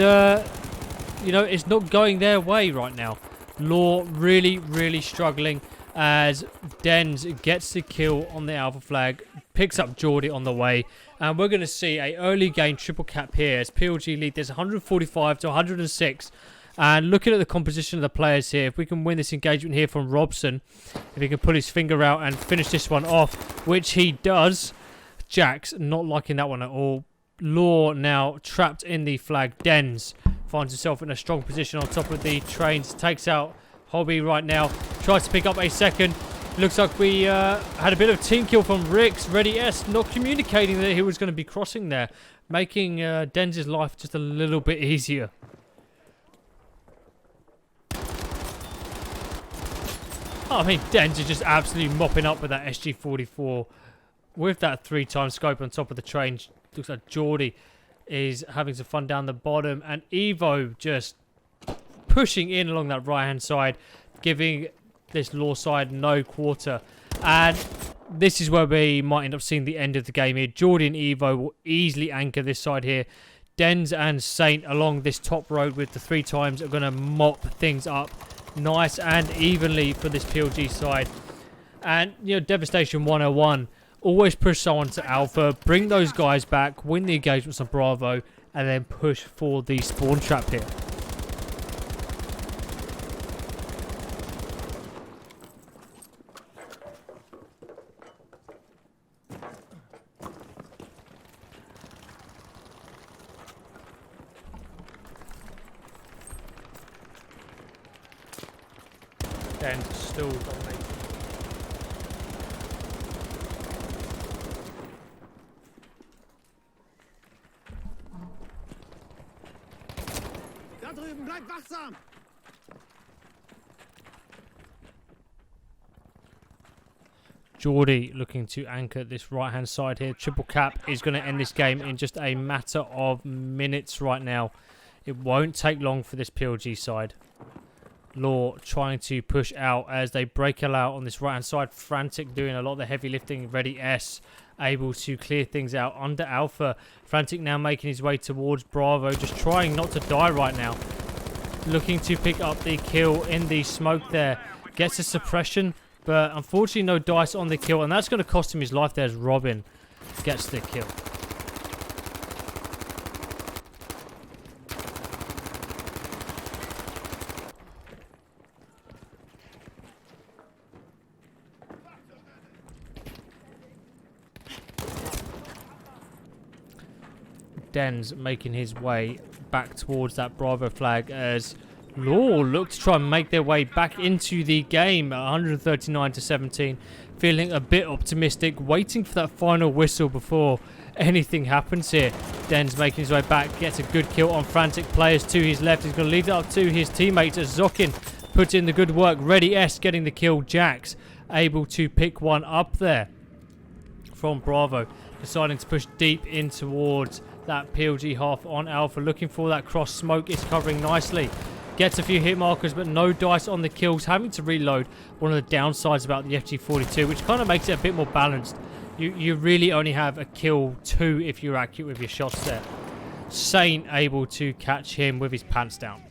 you know, it's not going their way right now. LaW really struggling as Dens gets the kill on the Alpha flag, picks up Geordie on the way, and we're going to see a early game triple cap here as PLG lead this 145 to 106. And looking at the composition of the players here, if we can win this engagement here from Robson, if he can put his finger out and finish this one off, which he does. Jax not liking that one at all. LaW now trapped in the flag. Dens finds himself in a strong position on top of the trains. Takes out Hobby right now. Tries to pick up a second. Looks like we had a bit of team kill from Rix. Ready S not communicating that he was going to be crossing there, making Denz's life just a little bit easier. I mean, Denz is just absolutely mopping up with that SG-44 with that 3x scope on top of the train. Looks like Geordie is having some fun down the bottom, and Evo just pushing in along that right-hand side, giving this LaW side no quarter. And this is where we might end up seeing the end of the game here. Geordie and Evo will easily anchor this side here. Denz and Saint along this top road with the 3x are going to mop things up nice and evenly for this PLG side. And, you know, Devastation 101, always push someone to Alpha, bring those guys back, win the engagements on Bravo, and then push for the spawn trap here. And still dominating. Da drüben, bleibt wachsam! Geordie looking to anchor this right hand side here. Triple cap is going to end this game in just a matter of minutes right now. It won't take long for this PLG side. LaW trying to push out as they break it out on this right hand side. Frantic doing a lot of the heavy lifting. Ready S able to clear things out under Alpha. Frantic now making his way towards Bravo, just trying not to die right now. Looking to pick up the kill in the smoke there. Gets a suppression, but unfortunately no dice on the kill, and that's going to cost him his life there as Robin gets the kill. Denz making his way back towards that Bravo flag as LaW look to try and make their way back into the game at 139 to 17. Feeling a bit optimistic, waiting for that final whistle before anything happens here. Denz making his way back, gets a good kill on Frantic. Players to his left. He's going to leave it up to his teammates as Zokin puts in the good work. Ready S getting the kill. Jax able to pick one up there from Bravo. Deciding to push deep in towards that PLG half on Alpha. Looking for that cross smoke. Is covering nicely. Gets a few hit markers, but no dice on the kills. Having to reload. One of the downsides about the FG42, which kind of makes it a bit more balanced. You really only have a kill 2 if you're accurate with your shots there. Saint able to catch him with his pants down.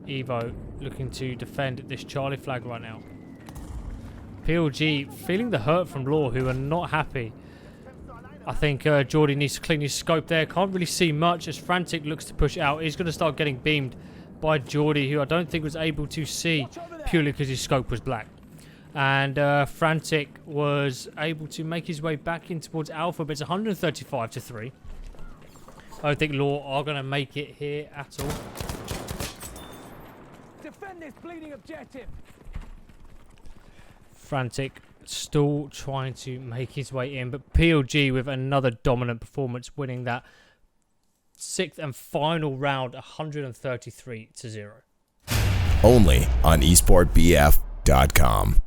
Evo looking to defend this Charlie flag right now. PLG feeling the hurt from LaW, who are not happy. I think Geordie needs to clean his scope there. Can't really see much as Frantic looks to push out. He's going to start getting beamed by Geordie, who I don't think was able to see purely because his scope was black. And Frantic was able to make his way back in towards Alpha, but it's 135 to 3. I don't think LaW are going to make it here at all. Defend this bleeding objective. Frantic still trying to make his way in, but PLG with another dominant performance, winning that 6th and final round 133 to 0. Only on esportbf.com.